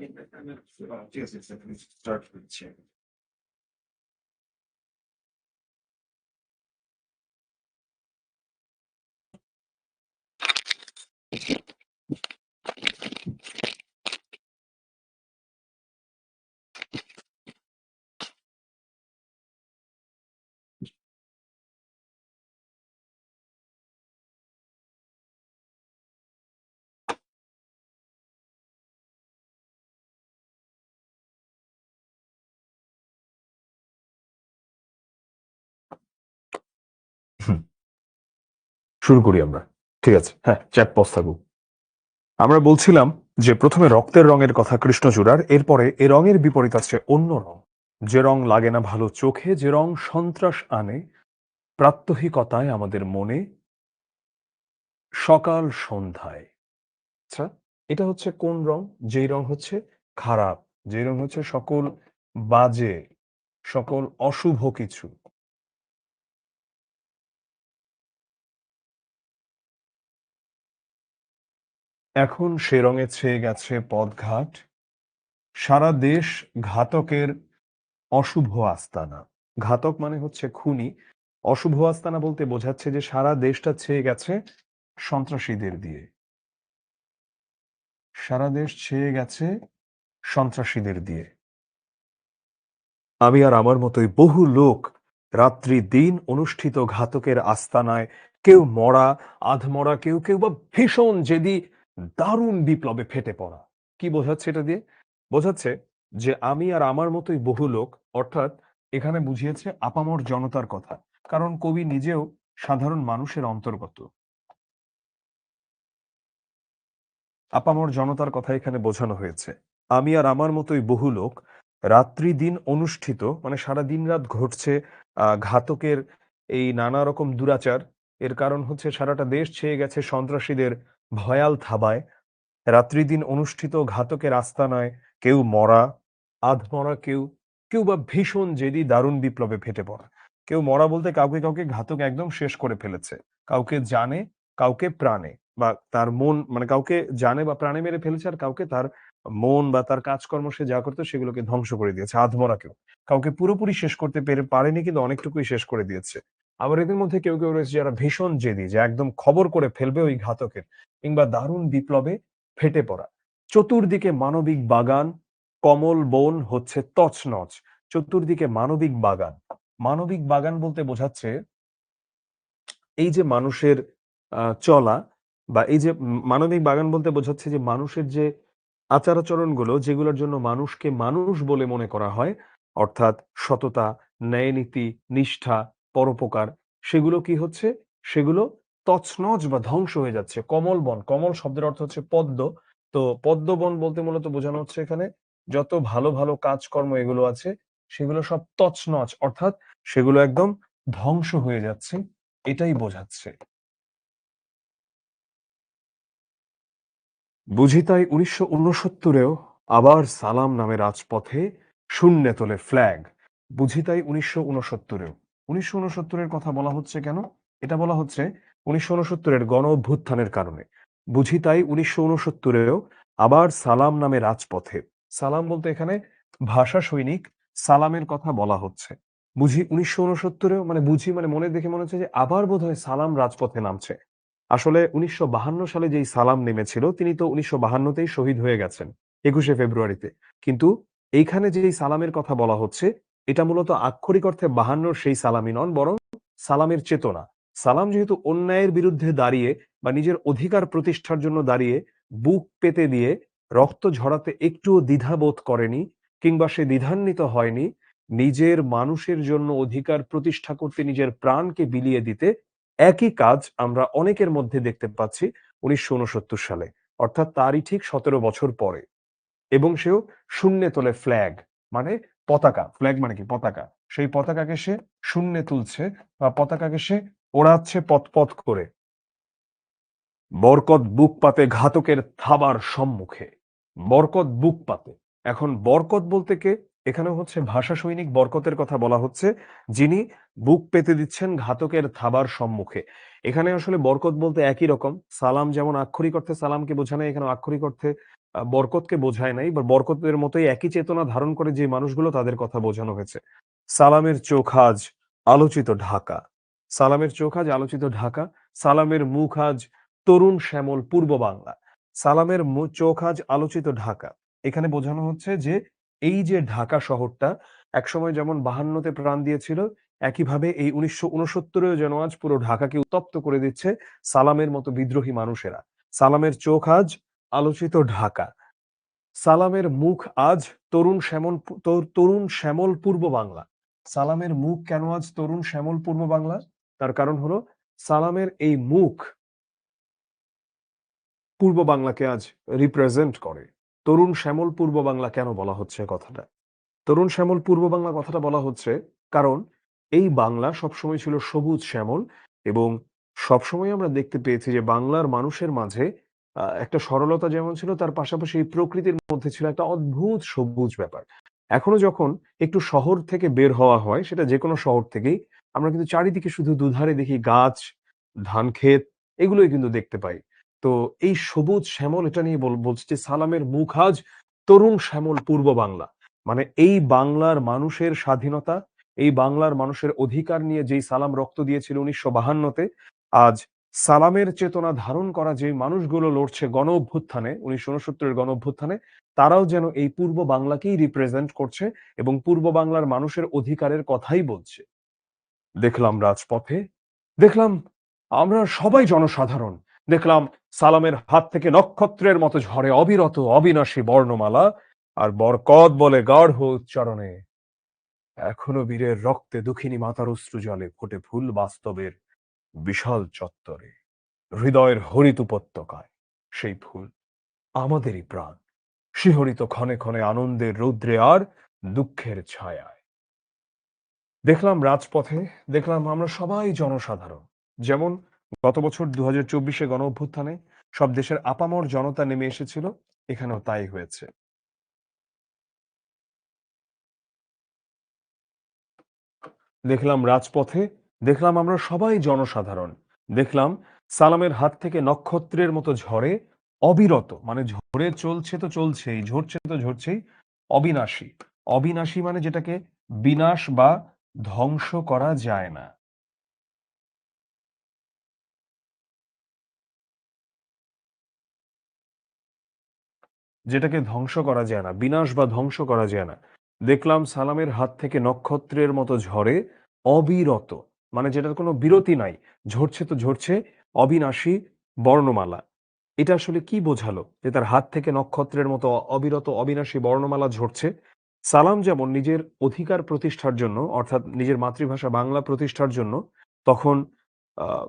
ঠিক আছে, স্টার্ট করছি। শুরু করি আমরা। ঠিক আছে, হ্যাঁ, চ্যাট পজ থাকুক। আমরা বলছিলাম যে প্রথমে রক্তের রঙের কথা কৃষ্ণচূড়ার, এরপরে এ রঙের বিপরীত আছে অন্য রং, যে রং লাগে না ভালো চোখে, যে রং সন্ত্রাস আনে প্রাত্যহিকতায় আমাদের মনে, সকাল সন্ধ্যায়। আচ্ছা, এটা হচ্ছে কোন রং? যেই রং হচ্ছে খারাপ, যেই রং হচ্ছে সকল বাজে, সকল অশুভ কিছু। এখন সে রঙে ছেয়ে গেছে পথঘাট, সারা দেশ ঘাতকের অশুভ আস্তানা। ঘাতক মানে হচ্ছে খুনি, অশুভ আস্তানা বলতে বোঝাচ্ছে যে সারা দেশটা ছেয়ে গেছে সন্ত্রাসীদের দিয়ে। সারা দেশ ছেয়ে গেছে সন্ত্রাসীদের দিয়ে। আমি আর আমার মতোই বহু লোক রাত্রি দিন অনুষ্ঠিত ঘাতকের আস্তানায়, কেউ মরা, আধমরা, কেউ কেউ বা ভীষণ জেদি দারুণ বিপ্লবে ফেটে পড়া। কি বোঝাচ্ছে এটা দিয়ে? বোঝাচ্ছে যে আমি আর আমার মতোই বহু লোক, অর্থাৎ এখানে বুঝিয়েছে আপামর জনতার কথা, কারণ কবি নিজেও সাধারণ মানুষের অন্তর্গত। আপামর জনতার কথা এখানে বোঝানো হয়েছে। আমি আর আমার মতোই বহু লোক রাত্রি দিন অনুষ্ঠিত, মানে সারা দিন রাত ঘটছে ঘাতকের এই নানা রকম দুরাচার। এর কারণ হচ্ছে সারাটা দেশ ছেয়ে গেছে সন্ত্রাসীদের ভয়াল থাবায়। রাত্রি দিন অনুষ্ঠিত ঘাতকের আস্তানায় কেউ মরা, আধমরা, কেউ কেউ বা ভীষণ জেদি দারুণ বিপ্লবে ফেটে পড়া। কেউ মরা বলতে কাউকে কাউকে ঘাতক একদম শেষ করে ফেলেছে, কাউকে জানে, কাউকে প্রাণে, বা তার মন, মানে কাউকে জানে বা প্রাণে মেরে ফেলেছে, আর কাউকে তার মন বা তার কাজকর্ম সে যা করতো সেগুলোকে ধ্বংস করে দিয়েছে। আধমরা কেউ, কাউকে পুরোপুরি শেষ করতে পারেনি কিন্তু অনেকটুকুই শেষ করে দিয়েছে। আবার এদের মধ্যে কেউ কেউ রয়েছে যারা ভীষণ জেদি, যে একদম খবর করে ফেলবে ওই ঘাতকের, কিংবা দারুণ বিপ্লবে ফেটে পড়া। চতুর্দিকে মানবিক বাগান, কমল বন হচ্ছে তছনছ। চতুর্দিকে মানবিক বাগান। মানবিক বাগান বলতে বোঝাচ্ছে এই যে মানুষের চলা, বা এই যে মানবিক বাগান বলতে বোঝাচ্ছে যে মানুষের যে আচার-আচরণগুলো, যেগুলোর জন্য মানুষকে মানুষ বলে মনে করা হয়, অর্থাৎ সততা, ন্যায়নীতি, নিষ্ঠা, পরোপকার, সেগুলো কি হচ্ছে? সেগুলো তছনছ বা ধ্বংস হয়ে যাচ্ছে। কমল বন, কমল শব্দের অর্থ হচ্ছে পদ্ম। তো পদ্মবন বলতে মূলত বোঝানো হচ্ছে এখানে যত ভালো, ভালো কাজকর্ম এগুলো আছে, সেগুলো সব তছনছ, অর্থাৎ সেগুলো একদম ধ্বংস হয়ে যাচ্ছে। এটাই বোঝাচ্ছে। বুঝি তাই ১৯৬৯-এও আবার সালাম নামে রাজপথে শূন্যে তোলে ফ্ল্যাগ। বুঝি তাই ১৯৬৯-এও। ১৯৬৯-এর কথা বলা হচ্ছে কেন? এটা বলা হচ্ছে ১৯৬৯-এর গণ অভ্যুত্থানের কারণে। বুঝি তাই ১৯৬৯-এও আবার সালাম নামে রাজপথে। সালাম বলতে এখানে ভাষা সৈনিক সালামের কথা বলা হচ্ছে। বুঝি ১৯৬৯-এও, মানে বুঝি মানে মনে দেখে মনে হচ্ছে যে আবার বোধহয় সালাম রাজপথে নামছে। আসলে ১৯৫২ সালে যেই সালাম নেমেছিল তিনি তো ১৯৫২ তেই শহীদ হয়ে গেছেন ২১শে ফেব্রুয়ারিতে। কিন্তু এইখানে যেই সালামের কথা বলা হচ্ছে, এটা মূলত আক্ষরিক অর্থে ৫২ র সেই সালামই নন, বরং সালামের চেতনা। সালাম যেহেতু অন্যায়ের বিরুদ্ধে দাঁড়িয়ে বা নিজের অধিকার প্রতিষ্ঠার জন্য দাঁড়িয়ে বুক পেতে দিয়ে রক্ত ঝরাতে একটুও দ্বিধাবোধ করেনি, কিংবা সে দ্বিধান্বিত হয়নি নিজের মানুষের জন্য অধিকার প্রতিষ্ঠা করতে নিজের প্রাণকে বিলিয়ে দিতে, একই কাজ আমরা অনেকের মধ্যে দেখতে পাচ্ছি ১৯৬৯ সালে, অর্থাৎ তারই ঠিক ১৭ বছর পরে। এবং সেও শূন্যে তোলে ফ্ল্যাগ, মানে পতাকা। ফ্ল্যাগ মানে কি? পতাকা। সেই পতাকাকে সে শূন্যে তুলছে, বা পতাকাকে সে ওড়াচ্ছে পথ পথ করে। বরকত বুক পাতে ঘাতকের থাবার সম্মুখে। বরকত বুক পাতে। এখন বরকত বলতে কে? এখানে হচ্ছে ভাষা সৈনিক বরকতের কথা বলা হচ্ছে, যিনি বুক পেতে দিচ্ছেন ঘাতকের থাবার সম্মুখে। এখানে আসলে বরকত বলতে একই রকম। সালাম যেমন আক্ষরিক অর্থে সালামকে বোঝানো, এখানে আক্ষরিক অর্থে বরকতকে বোঝায় নাই বা বরকতের মতোই একই চেতনা ধারণ করে যে মানুষগুলো তাদের কথা বোঝানো হয়েছে। সালামের চোখ আজ আলোচিত ঢাকা। সালামের চোখ আজ আলোচিত ঢাকা। সালামের মুখ আজ তরুণ শ্যামল পূর্ব বাংলা। সালামের চোখ আজ আলোচিত ঢাকা। এখানে বোঝানো হচ্ছে যে এই যে ঢাকা শহরটা একসময় যেমন 52 তে প্রাণ দিয়েছিল, একইভাবে এই 1969-এও যেন আজ পুরো ঢাকাকে উত্তপ্ত করে দিচ্ছে সালামের মতো বিদ্রোহী মানুষেরা। সালামের চোখ আজ আলোচিত ঢাকা। সালামের মুখ আজ তরুণ শ্যামল পূর্ব বাংলা। সালামের মুখ কেন আজ তরুণ শ্যামল পূর্ব বাংলা? তার কারণ হলো সালামের এই মুখ পূর্ব বাংলাকে আজ রিপ্রেজেন্ট করে। তরুণ শ্যামল পূর্ব বাংলা কেন বলা হচ্ছে কথাটা? তরুণ শ্যামল পূর্ব বাংলা কথাটা বলা হচ্ছে কারণ এই বাংলা সবসময় ছিল সবুজ শ্যামল এবং সবসময় আমরা দেখতে পেয়েছি যে বাংলার মানুষের মাঝে একটা সরলতা যেমন ছিল তার পাশাপাশি এই প্রকৃতির মধ্যে ছিল একটা অদ্ভুত সবুজ ব্যাপার। এখনো যখন একটু শহর থেকে বের হওয়া হয় সেটা যে কোনো শহর থেকেই আমরা কিন্তু চারিদিকে শুধু দুধারে দেখি গাছ, ধান ক্ষেত এগুলোই কিন্তু দেখতে পাই। তো এই সবুজ শ্যামল এটা নিয়ে বলছি যে সালামের মুখ আজ তরুণ শ্যামল পূর্ব বাংলা। মানে এই বাংলার মানুষের স্বাধীনতা, এই বাংলার মানুষের অধিকার নিয়ে যেই সালাম রক্ত দিয়েছিল 1952-তে, আজ সালামের চেতনা ধারণ করা যে মানুষগুলো লড়ছে গণ অভ্যুত্থানে 1969-এর গণ অভ্যুত্থানে, তারাও যেন এই পূর্ব বাংলাকেই রিপ্রেজেন্ট করছে এবং পূর্ব বাংলার মানুষের অধিকারের কথাই বলছে। দেখলাম রাজপথে, দেখলাম আমরা সবাই জনসাধারণ, দেখলাম সালামের হাত থেকে নক্ষত্রের মতো ঝরে অবিরত অবিনাশী বর্ণমালা, আর বরকত বলে গাঢ় উচ্চারণে এখনো বীরের রক্তে দুঃখিনী মাতার অশ্রু জলে ফোটে ফুল বাস্তবের বিশাল চত্বরে, হৃদয়ের হরিত উপত্যকায় সেই ফুল আমাদেরই প্রাণ, শিহরিত ক্ষণে ক্ষণে আনন্দের রৌদ্রে আর দুঃখের ছায়ায়। দেখলাম রাজপথে, দেখলাম আমরা সবাই জনসাধারণ, যেমন গত বছর 2024-এ গণ অভ্যুত্থানে সব দেশের আপামর জনতা নেমে এসেছিল, এখানেও তাই হয়েছে। দেখলাম রাজপথে, দেখলাম আমরা সবাই জনসাধারণ, দেখলাম সালামের হাত থেকে নক্ষত্রের মতো ঝরে অবিরত, মানে ঝরে চলছে তো চলছেই, ঝরছে তো ঝরছেই, অবিনাশী। অবিনাশী মানে যেটাকে বিনাশ বা ধ্বংস করা যায় না। যেটাকে ধ্বংস করা যায় না, বিনাশ বা ধ্বংস করা যায় না। দেখলাম সালামের হাত থেকে নক্ষত্রের মতো ঝরে অবিরত, মানে যেটার কোনো বিরতি নাই, ঝরছে তো ঝরছে, অবিনাশী বর্ণমালা। এটা আসলে কি বোঝালো যে তার হাত থেকে নক্ষত্রের মতো অবিরত অবিনাশী বর্ণমালা ঝরছে? সালাম যেমন নিজের অধিকার প্রতিষ্ঠার জন্য, অর্থাৎ নিজের মাতৃভাষা বাংলা প্রতিষ্ঠার জন্য তখন আহ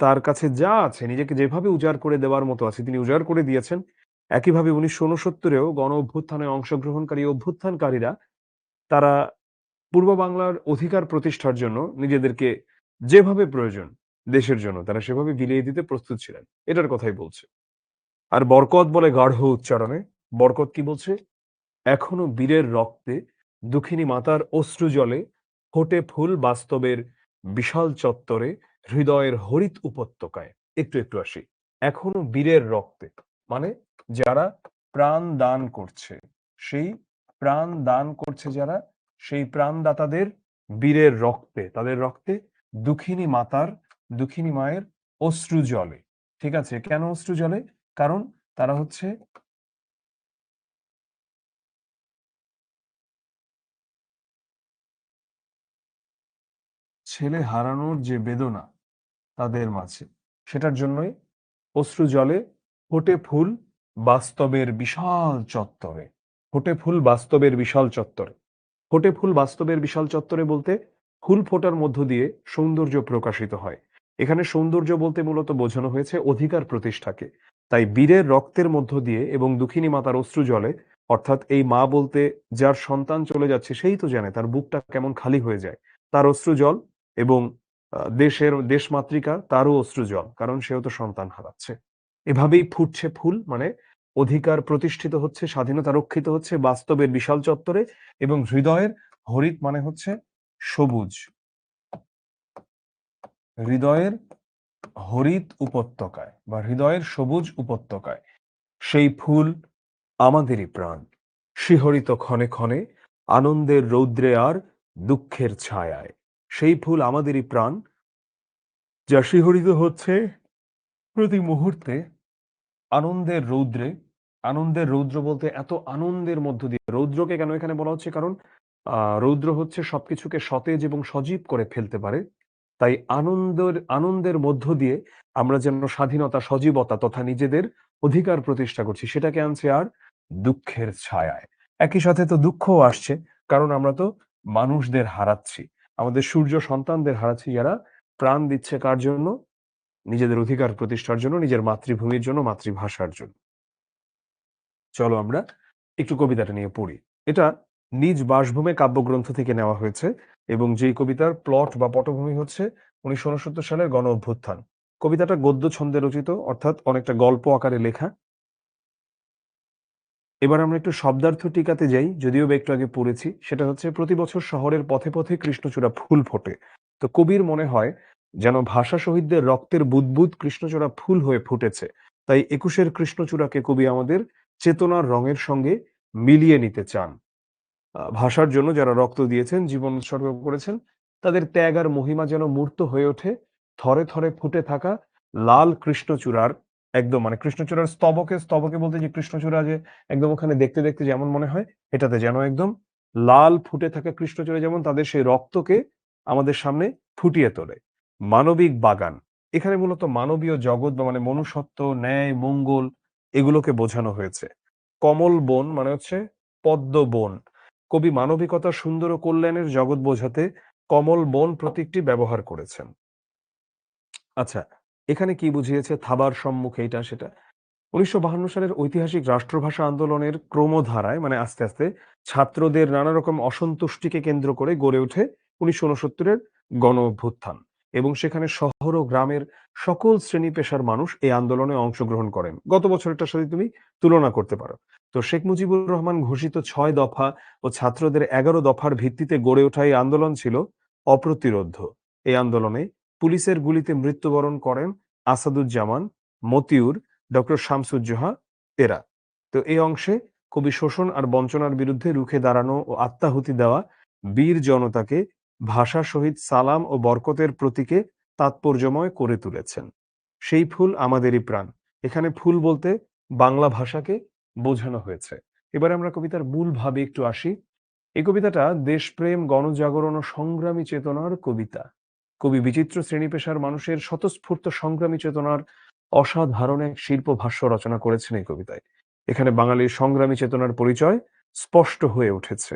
তার কাছে যা আছে নিজেকে যেভাবে উজাড় করে দেওয়ার মতো আছে তিনি উজাড় করে দিয়েছেন। একইভাবে 1969-এও গণ অভ্যুত্থানে অংশগ্রহণকারী অভ্যুত্থানকারীরা তারা পূর্ব বাংলার অধিকার প্রতিষ্ঠার জন্য নিজেদেরকে যেভাবে প্রয়োজন দেশের জন্য তারা সেভাবে বিলিয়ে দিতে প্রস্তুত ছিলেন। এটার কথাই বলছে। আর বরকত বলে গাঢ় উচ্চারণে, বরকত কি বলছে? এখনো বীরের রক্তে দুঃখিনী মাতার অশ্রু জলে ফোটে ফুল বাস্তবের বিশাল চত্বরে, হৃদয়ের হরিত উপত্যকায়। একটু একটু আসি। এখনো বীরের রক্তে মানে যারা প্রাণ দান করছে, সেই প্রাণ দান করছে যারা, সেই প্রাণদাতাদের বীরের রক্তে, তাদের রক্তে দুঃখিনী মায়ের অশ্রু জলে। ঠিক আছে, কেন অশ্রু জলে? কারণ তারা হচ্ছে ছেলে হারানোর যে বেদনা তাদের মাঝে, সেটার জন্যই অশ্রু জলে ফোটে ফুল বাস্তবের বিশাল চত্বরে। ফোটে ফুল বাস্তবের বিশাল চত্বরে। ফোটে ফুল বাস্তবের বিশাল চত্বরে বলতে ফুল ফোটার মধ্য দিয়ে সৌন্দর্য প্রকাশিত হয়। এখানে সৌন্দর্য বলতে মূলত বোঝানো হয়েছে অধিকার প্রতিষ্ঠাকে। তাই বীরের রক্তের মধ্য দিয়ে এবং দুঃখিনী মাতার অশ্রু জলে, অর্থাৎ এই মা বলতে যার সন্তান চলে যাচ্ছে সেই তো জানে তার বুকটা কেমন খালি হয়ে যায়। তার অশ্রু জল এবং দেশমাতৃকা তারও অশ্রু জল, কারণ সেও তো সন্তান হারাচ্ছে। এভাবেই ফুটছে ফুল, মানে অধিকার প্রতিষ্ঠিত হচ্ছে, স্বাধীনতা রক্ষিত হচ্ছে বাস্তবের বিশাল চত্বরে এবং হৃদয়ের হরিত মানে হচ্ছে সবুজ, হৃদয়ের হরিত উপত্যকায় বা হৃদয়ের সবুজ উপত্যকায় সেই ফুল আমাদেরই প্রাণ, শিহরিত ক্ষণে ক্ষণে, আনন্দের রৌদ্রে আর দুঃখের ছায়ায়। সেই ফুল আমাদেরই প্রাণ, যা শিহরিত হচ্ছে প্রতি মুহূর্তে আনন্দের রৌদ্রে। আনন্দের রৌদ্র বলতে এত আনন্দের মধ্য দিয়ে, রৌদ্রকে কেন এখানে বলা হচ্ছে, কারণ রৌদ্র হচ্ছে সবকিছুকে সতেজ এবং সজীব করে ফেলতে পারে। তাই আনন্দের মধ্য দিয়ে আমরা যেন স্বাধীনতা, সজীবতা তথা নিজেদের অধিকার প্রতিষ্ঠা করছি, সেটাকে আনছে আর দুঃখের ছায়ায়। একই সাথে তো দুঃখও আসছে, কারণ আমরা তো মানুষদের হারাচ্ছি, আমাদের সূর্য সন্তানদের হারাচ্ছি, যারা প্রাণ দিচ্ছে কার জন্য? নিজেদের অধিকার প্রতিষ্ঠার জন্য, নিজের মাতৃভূমির জন্য, মাতৃভাষার জন্য। চলো আমরা একটু কবিতাটা নিয়ে পড়ি। এটা নিজ বাসভূমে কাব্যগ্রন্থ থেকে নেওয়া হয়েছে, এবং যেই কবিতার প্লট বা পটভূমি হচ্ছে 1969 সালের গণ অভ্যুত্থান। কবিতাটা গদ্য ছন্দে রচিত, অর্থাৎ অনেকটা গল্প আকারে লেখা। এবার আমরা একটু শব্দার্থ টিকাতে যাই, যদিও বা একটু আগে পড়েছি। সেটা হচ্ছে, প্রতি বছর শহরের পথে পথে কৃষ্ণচূড়া ফুল ফোটে। তো কবির মনে হয় যেন ভাষা শহীদদের রক্তের বুদবুদ কৃষ্ণচূড়া ফুল হয়ে ফুটেছে। তাই 21-এর কৃষ্ণচূড়াকে কবি আমাদের চেতনার রঙের সঙ্গে মিলিয়ে নিতে চান। ভাষার জন্য যারা রক্ত দিয়েছেন, জীবন উৎসর্গ করেছেন, তাদের ত্যাগ আর মহিমা যেন মূর্ত হয়ে ওঠে থরে থরে ফুটে থাকা লাল কৃষ্ণচূড়ার, একদম মানে কৃষ্ণচূড়ার স্তবকে, স্তবকে বলতে যে কৃষ্ণচূড়া যে একদম ওখানে দেখতে দেখতে যেমন মনে হয়, এটাতে যেন একদম লাল ফুটে থাকা কৃষ্ণচূড়া যেমন তাদের সেই রক্তকে আমাদের সামনে ফুটিয়ে তোলে। মানবিক বাগান, এখানে মূলত মানবীয় জগৎ বা মানে মনুষ্যত্ব, ন্যায়, মঙ্গল, এগুলোকে বোঝানো হয়েছে। কমল বন মানে হচ্ছে পদ্ম বন। কবি মানবিকতা, সুন্দর ও কল্যাণের জগৎ বোঝাতে কমল বন প্রতীকটি ব্যবহার করেছেন। আচ্ছা, এখানে কি বুঝিয়েছে? থাবার সম্মুখে এটা সেটা। 1952 সালের ঐতিহাসিক রাষ্ট্রভাষা আন্দোলনের ক্রমধারায়, মানে আস্তে আস্তে ছাত্রদের নানা রকম অসন্তুষ্টিকে কেন্দ্র করে গড়ে ওঠে 1969-এর গণ অভ্যুত্থান, এবং সেখানে শহর ও গ্রামের সকল শ্রেণী পেশার মানুষ এই আন্দোলনে অংশগ্রহণ করেন। গত বছরটার সাথে তুমি তুলনা করতে পারো। তো শেখ মুজিবুর রহমান ঘোষিত 6 দফা ও ছাত্রদের 11 দফার ভিত্তিতে গড়ে ওঠা এই আন্দোলন ছিল অপ্রতিরোধ্য। এই আন্দোলনে পুলিশের গুলিতে মৃত্যুবরণ করেন আসাদুজ্জামান, মতিউর, ডক্টর শামসুজ্জোহা, এরা। তো এই অংশে কবি শোষণ আর বঞ্চনার বিরুদ্ধে রুখে দাঁড়ানো ও আত্মাহুতি দেওয়া বীর জনতাকে ভাষা শহীদ সালাম ও বরকতের প্রতীকে তাৎপর্যময় করে তুলেছেন। সেই ফুল আমাদেরই প্রাণ, এখানে ফুল বলতে বাংলা ভাষাকে বোঝানো হয়েছে। এবারে আমরা কবিতার মূল ভাবে একটু আসি। এই কবিতাটা দেশপ্রেম, গণজাগরণ ও সংগ্রামী চেতনার কবিতা। কবি বিচিত্র শ্রেণী পেশার মানুষের স্বতঃস্ফূর্ত সংগ্রামী চেতনার অসাধারণ এক শিল্প ভাষ্য রচনা করেছেন এই কবিতায়। এখানে বাঙালির সংগ্রামী চেতনার পরিচয় স্পষ্ট হয়ে উঠেছে।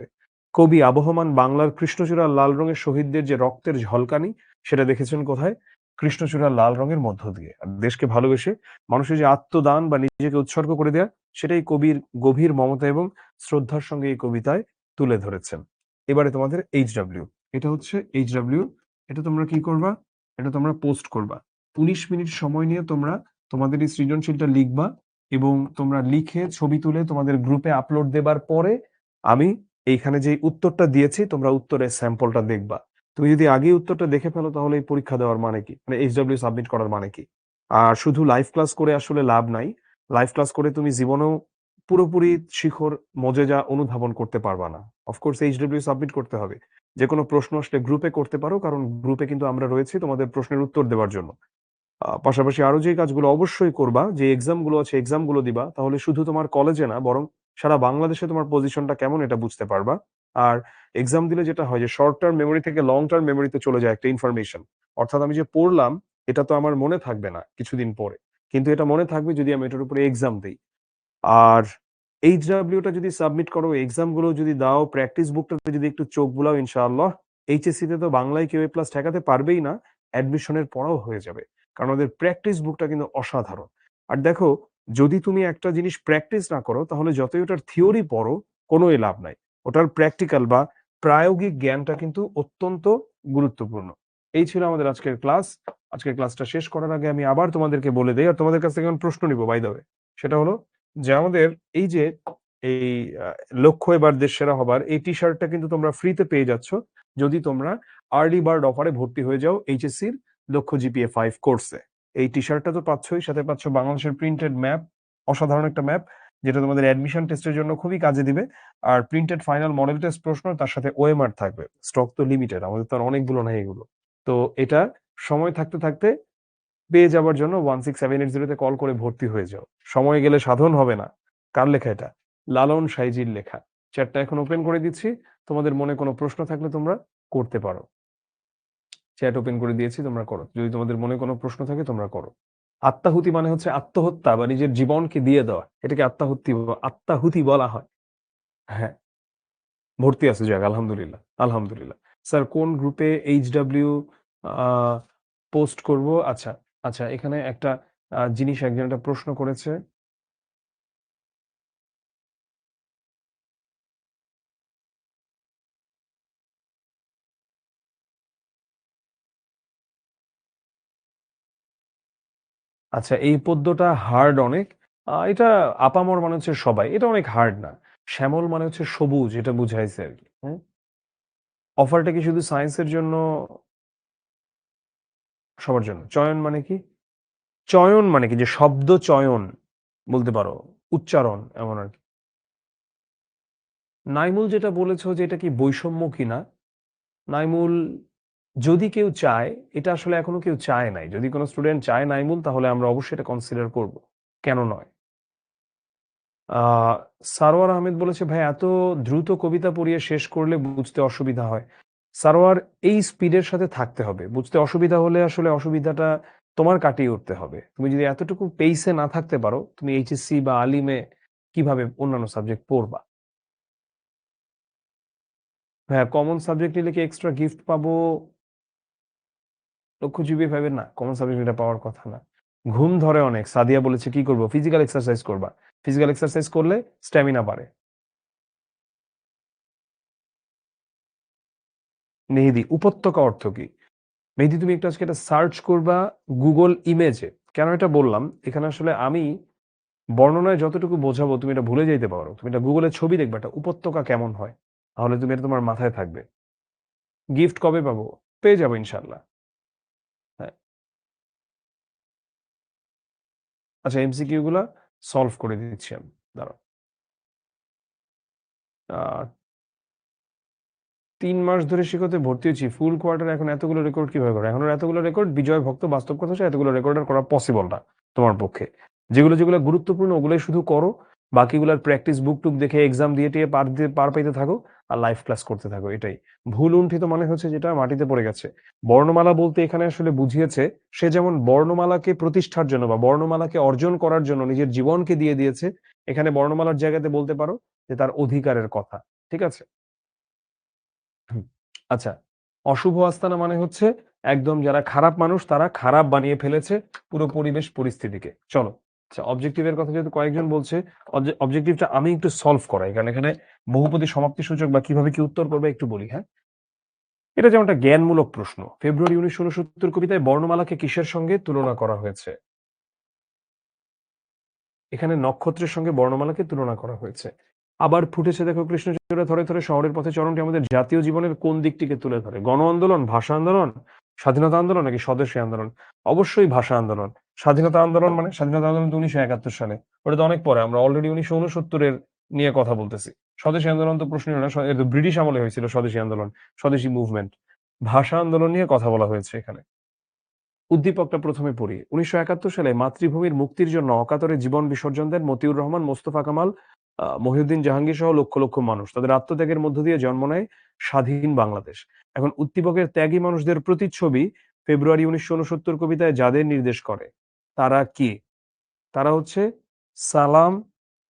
কবি আবহমান বাংলার কৃষ্ণচূড়ার লাল রঙের শহীদদের যে রক্তের ঝলকানি, সেটা দেখেছেন কোথায়? কৃষ্ণচূড়ার লাল রঙের মধ্য দিয়ে। আর দেশকে ভালোবেসে মানুষের যে আত্মদান বা নিজেকে উৎসর্গ করে দেয়া, সেটাই কবির গভীর মমতা এবং শ্রদ্ধার সঙ্গে এই কবিতায় তুলে ধরেছেন। এবারে তোমাদের HW, এটা হচ্ছে HW, এটা তোমরা কি করবা? এটা তোমরা পোস্ট করবা। 19 মিনিট সময় নিয়ে তোমরা তোমাদের এই সৃজনশীলটা লিখবা, এবং তোমরা লিখে ছবি তুলে তোমাদের গ্রুপে আপলোড দেবার পরে আমি এইখানে যে উত্তরটা দিয়েছি, তোমরা উত্তরের স্যাম্পলটা দেখবা। তুমি যদি আগেই উত্তরটা দেখে ফেলো, তাহলে এই পরীক্ষা দেওয়ার মানে কি, মানে HW সাবমিট করার মানে কি? আর শুধু লাইভ ক্লাস করে আসলে লাভ নাই। লাইভ ক্লাস করে তুমি জীবনেও পুরোপুরি শিখর মজেজা অনুধাবন করতে পারবা না। অফকোর্স HW সাবমিট করতে হবে। যে কোনো প্রশ্ন আসলে গ্রুপে করতে পারো, কারণ গ্রুপে কিন্তু আমরা রয়েছি তোমাদের প্রশ্নের উত্তর দেওয়ার জন্য। পাশাপাশি আরো যে কাজগুলো অবশ্যই করবা, যে এক্সাম গুলো আছে এক্সাম গুলো দিবা, তাহলে শুধু তোমার কলেজে না, বরং সারা বাংলাদেশে তোমার পজিশনটা কেমন এটা বুঝতে পারবা। আর এক্সাম দিলে যেটা হয় যে শর্ট টার্ম মেমোরি থেকে লং টার্ম মেমোরিতে চলে যায় একটা ইনফরমেশন। অর্থাৎ আমি যে পড়লাম, এটা তো আমার মনে থাকবে না কিছুদিন পরে, কিন্তু এটা মনে থাকবে যদি আমি এটার উপরে এক্সাম দিই। আর HW-টা যদি সাবমিট করো, এক্সাম গুলো যদি দাও, প্র্যাকটিস বুকটাতে যদি একটু চোখ বুলাও, ইনশাআল্লাহ HSC তে তো বাংলায় কেউ A+ ঠেকাতে পারবেই না, অ্যাডমিশনের পড়াও হয়ে যাবে। কারণ ওদের প্র্যাকটিস বুকটা কিন্তু অসাধারণ। আর দেখো, যদি তুমি একটা জিনিস প্র্যাকটিস না করো, তাহলে যতই ওটার থিওরি পড়ো, কোনো লাভ নাই। ওটার প্র্যাকটিক্যাল বা প্রায়োগিক জ্ঞানটা কিন্তু অত্যন্ত গুরুত্বপূর্ণ। এই ছিল আমাদের আজকের ক্লাস। আজকের ক্লাসটা শেষ করার আগে আমি আবার তোমাদেরকে বলে দেই, আর তোমাদের কাছ থেকে আমি প্রশ্ন নিব বাই দ্য ওয়ে। সেটা হলো যে আমাদের এই যে এই লক্ষ্য এবার দেশ সেরা হবার এই টি-শার্টটা কিন্তু তোমরা ফ্রিতে পেয়ে যাচ্ছ, যদি তোমরা আর্লি বার্ড অফারে ভর্তি হয়ে যাও HSC-র লক্ষ্য GPA 5 কোর্সে। এই টি-শার্টটা তো পাচ্ছই, সাথে পাচ্ছ বাংলাদেশের প্রিন্টেড ম্যাপ, অসাধারণ একটা ম্যাপ, যেটা তোমাদের অ্যাডমিশন টেস্টের জন্য খুবই কাজে দিবে। আর প্রিন্টেড ফাইনাল মডেল টেস্ট প্রশ্ন, তার সাথে ওএমআর থাকবে। স্টক তো লিমিটেড, আমাদের তো আর অনেকগুলো নাই এগুলো। তো এটা সময় থাকতে থাকতে পেয়ে যাওয়ার জন্য 16780 তে কল করে ভর্তি হয়ে যাও। সময় গেলে সাধন হবে না। কার লেখা এটা? লালন সাইজির লেখা। চ্যাটটা এখন ওপেন করে দিচ্ছি। তোমাদের মনে কোনো প্রশ্ন থাকলে তোমরা করতে পারো। চ্যাট ওপেন করে দিয়েছি, তোমরা করো। যদি তোমাদের মনে কোনো প্রশ্ন থাকে তোমরা করো। আত্মাহুতি মানে হচ্ছে আত্মহত্যা বা নিজের জীবনকে দিয়ে দেওয়া। এটাকে আত্মাহুতি বলা হয়। হ্যাঁ, ভর্তি আছে, যাক আলহামদুলিল্লাহ। আলহামদুলিল্লাহ। স্যার কোন গ্রুপে এইচডব্লিউ পোস্ট করব? আচ্ছা, আচ্ছা, এখানে একটা জিনিস একজন একটা প্রশ্ন করেছে। আচ্ছা, এই পদ্যটা হার্ড অনেক। এটা আপামর মানে হচ্ছে সবাই। এটা অনেক হার্ড না। শ্যামল মানে হচ্ছে সবুজ, এটা বুঝাইছে আরকি। হ্যাঁ? অফারটা কি শুধু সায়েন্সের জন্য? সবার জন্য। চয়ন মানে কি? চয়ন মানে কি? যে শব্দ চয়ন বলতে পারো। উচ্চারণ এমন আরকি। নাইমুল যেটা বলেছ যে এটা কি বৈষম্য কিনা? নাইমুল যদি কেউ চায়, এটা আসলে এখনো কেউ চায় নাই। যদি কোন স্টুডেন্ট চায় নাইমুল, তাহলে আমরা অবশ্যই এটা কনসিডার করব। কেন নয়? আ সারোয়ার আহমেদ বলেছে, "ভাই এত দ্রুত কবিতা পড়িয়ে শেষ করলে বুঝতে অসুবিধা হয়।" সারোয়ার, এই স্পিডের সাথে থাকতে হবে। বুঝতে অসুবিধা হলে আসলে অসুবিধাটা তোমার কাটিয়ে উঠতে হবে। তুমি যদি এতটুকু পেইসে না থাকতে পারো, তুমি এইচএসসি বা আলিমে কিভাবে অন্যান্য সাবজেক্ট পড়বা? হ্যাঁ, কমন সাবজেক্ট নিলে কি এক্সট্রা গিফট পাবো? লক্ষ্য জিপিএ 5 এর না, কমন সাবজেক্ট এটা পাওয়ার কথা না। ঘুম ধরে অনেক। সাদিয়া বলেছে কি করব? ফিজিক্যাল এক্সারসাইজ করবা। ফিজিক্যাল এক্সারসাইজ করলে স্ট্যামিনা বাড়ে। মেহেদী, উপত্যকা অর্থ কি? মেহেদী, তুমি একটু আজকে এটা সার্চ করবা গুগল ইমেজে। কেন এটা বললাম? এখানে আসলে আমি বর্ণনায় যতটুকু বোঝাবো তুমি এটা ভুলে যাইতে পারো। তুমি এটা গুগলে ছবি দেখবা একটা উপত্যকা কেমন হয়। তাহলে তুমি এটা তোমার মাথায় থাকবে। গিফট কবে পাবো? পেয়ে যাবো ইনশাআল্লাহ। হ্যাঁ। আচ্ছা, এমসিকিউ গুলা সলভ করে দিচ্ছি আমি। দাঁড়াও। আ ৩ মাস ধরে শিখতে ভর্তি হয়েছি। ফুল কোয়ার্টার এখন এতগুলো রেকর্ড কিভাবে করে? এখন আর এতগুলো রেকর্ড, বিজয় ভক্ত বাস্তব কথা হচ্ছে এতগুলো রেকর্ড আর করা পসিবল না তোমার পক্ষে। যেগুলো গুরুত্বপূর্ণ ওগুলোই শুধু করো। বাকিগুলার প্র্যাকটিস বুক-টুক দেখে এক্সাম দিয়ে পার পাইতে থাকো আর লাইভ ক্লাস করতে থাকো, এটাই। ভুল উন্ঠিত মানে হচ্ছে যেটা মাটিতে পড়ে গেছে। বর্ণমালা বলতে এখানে আসলে বুঝিয়েছে সে যেমন বর্ণমালাকে প্রতিষ্ঠার জন্য বা বর্ণমালাকে অর্জন করার জন্য নিজের জীবনকে দিয়ে দিয়েছে, এখানে বর্ণমালার জায়গাতে বলতে পারো যে তার অধিকারের কথা। ঠিক আছে? হুম। আচ্ছা, অশুভ আস্তানা মানে হচ্ছে একদম যারা খারাপ মানুষ তারা খারাপ বানিয়ে ফেলেছে পুরো পরিবেশ পরিস্থিতিকে। চলো। আচ্ছা, অবজেক্টিভ এর কথা যেহেতু কয়েকজন বলছে, অবজেক্টিভটা আমি একটু সলভ করাই। কারণ এখানে বহুপদী সমাপ্তিসূচক বা কিভাবে কি উত্তর করবে একটু বলি, হ্যাঁ? এটা যেমন একটা জ্ঞানমূলক প্রশ্ন। ফেব্রুয়ারি ১৯৬৯ কবিতায় বর্ণমালাকে কিসের সঙ্গে তুলনা করা হয়েছে? এখানে নক্ষত্রের সঙ্গে বর্ণমালাকে তুলনা করা হয়েছে। আবার ফুটেছে দেখো কৃষ্ণচূড়া থরে থরে শহরের পথে চরণটি আমাদের জাতীয় জীবনের কোন দিকটিকে তুলে ধরে? গণ আন্দোলন, ভাষা আন্দোলন, স্বাধীনতা আন্দোলন নাকি স্বদেশী আন্দোলন? অবশ্যই ভাষা আন্দোলন। স্বাধীনতা আন্দোলন মানে স্বাধীনতা আন্দোলন তো ১৯৭১ সালে। ওটা তো অনেক পরে। আমরা অলরেডি ১৯৬৯ এর নিয়ে কথা বলতেছি। স্বদেশী আন্দোলন তো প্রশ্নই না। এ তো ব্রিটিশ আমলে হয়েছিল স্বদেশী আন্দোলন, স্বদেশী মুভমেন্ট। ভাষা আন্দোলন নিয়ে কথা বলা হয়েছে এখানে। উদ্দীপকটা ১ম এ পড়ি। ১৯৭১ সালে মাতৃভূমির মুক্তির জন্য অকাতরে জীবন বিসর্জন দেন মতিউর রহমান, মোস্তফা কামাল, মহিউদ্দিন জাহাঙ্গীর সহ লক্ষ, লক্ষ মানুষ। তাদের আত্মত্যাগের মধ্য দিয়ে জন্ম নেয় স্বাধীন বাংলাদেশ। এখন উদ্দীপকের ত্যাগী মানুষদের প্রতিচ্ছবি ফেব্রুয়ারি ১৯৬৯ কবিতায় যাদের নির্দেশ করে, তারা কে? তারা হচ্ছে সালাম,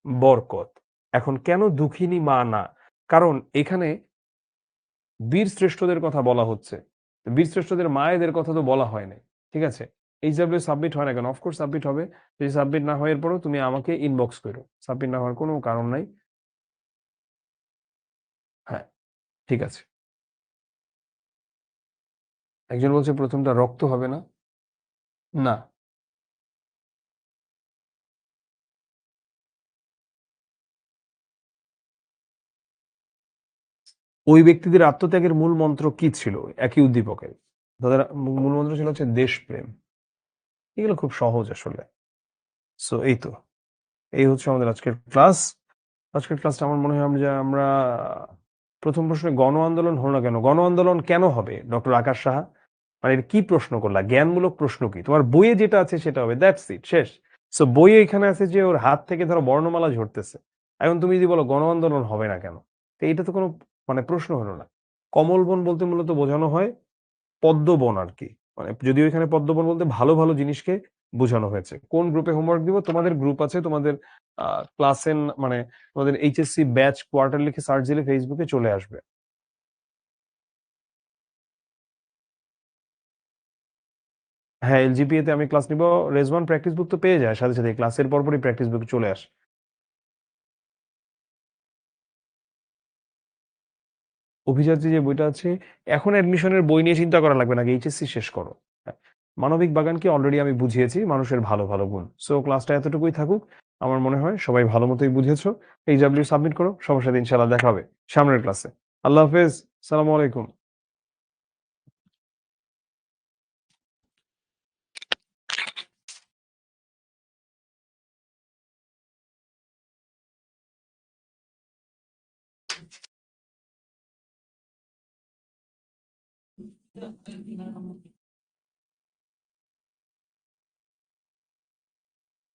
বরকত। এখন কেন দুঃখিনী মা না? কারণ এখানে বীরশ্রেষ্ঠদের কথা বলা হচ্ছে। বীরশ্রেষ্ঠদের মায়েদের কথা তো বলা হয় নাই। ঠিক আছে? এইচডব্লিউ সাবমিট হয় না কেন? অফ কোর্স সাবমিট হবে। যদি সাবমিট না হয় এরপরেও তুমি আমাকে ইনবক্স কইরো। সাবমিট না হওয়ার কোনো কারণ নাই। হ্যাঁ, ঠিক আছে। একজন বলছে ১ম টা রক্ত হবে না? না। ওই ব্যক্তিদের আত্মত্যাগের মূল মন্ত্র কি ছিল? একই উদ্দীপকে। তাদের মূল মন্ত্র ছিল হচ্ছে দেশপ্রেম। এগুলো খুব সহজ আসলে। সো এই তো। এই হচ্ছে আমাদের আজকের ক্লাস। আজকের ক্লাসটা আমার মনে হয় আমরা প্রথম প্রশ্নে গণ আন্দোলন হলো না কেন? গণ আন্দোলন কেন হবে? ডক্টর আকাশ সাহা। মানে এটা কি প্রশ্ন করলা? জ্ঞানমূলক প্রশ্ন কি? তোমার বইয়ে যেটা আছে সেটা হবে। দ্যাটস ইট, শেষ। সো বইয়ে এখানে আছে যে ওর হাত থেকে ধরো বর্ণমালা ঝরতেছে। এখন তুমি যদি বলো গণ আন্দোলন হবে না কেন? তো এটা তো কোনো মানে প্রশ্ন হলো না। কমলবন বলতে মূলত বোঝানো হয় পদ্মবন আরকি। মানে যদিও এখানে পদ্মবন বলতে ভালো, ভালো জিনিসকে বোঝানো হয়েছে। কোন গ্রুপে হোমওয়ার্ক দিব? তোমাদের গ্রুপ আছে, তোমাদের ক্লাসের মানে তোমাদের এইচএসসি ব্যাচ কোয়ার্টার লিখে সার্চ দিলে ফেসবুকে চলে আসবে। হ্যাঁ, এলজিপিএ তে আমি ক্লাস নিব। রেজওয়ান প্র্যাকটিস বুক তো পেয়ে যায় সাথে, সাথে ক্লাসের পরপরই প্র্যাকটিস বুক চলে আসে। অভিযাত্রী যে বইটা আছে, এখন অ্যাডমিশনের বই নিয়ে চিন্তা করা লাগবে না, আগে এইচএসসি শেষ করো। হ্যাঁ, মানবিক বাগানকে অলরেডি আমি বুঝিয়েছি মানুষের ভালো, ভালো গুণ। সো ক্লাসটা এতটুকুই থাকুক। আমার মনে হয় সবাই ভালো মতোই বুঝেছো। এইচডব্লিউ সাবমিট করো। সবার সাথে ইনশাআল্লাহ দেখা হবে সামনের ক্লাসে। আল্লাহ হাফেজ। সালামু আলাইকুম।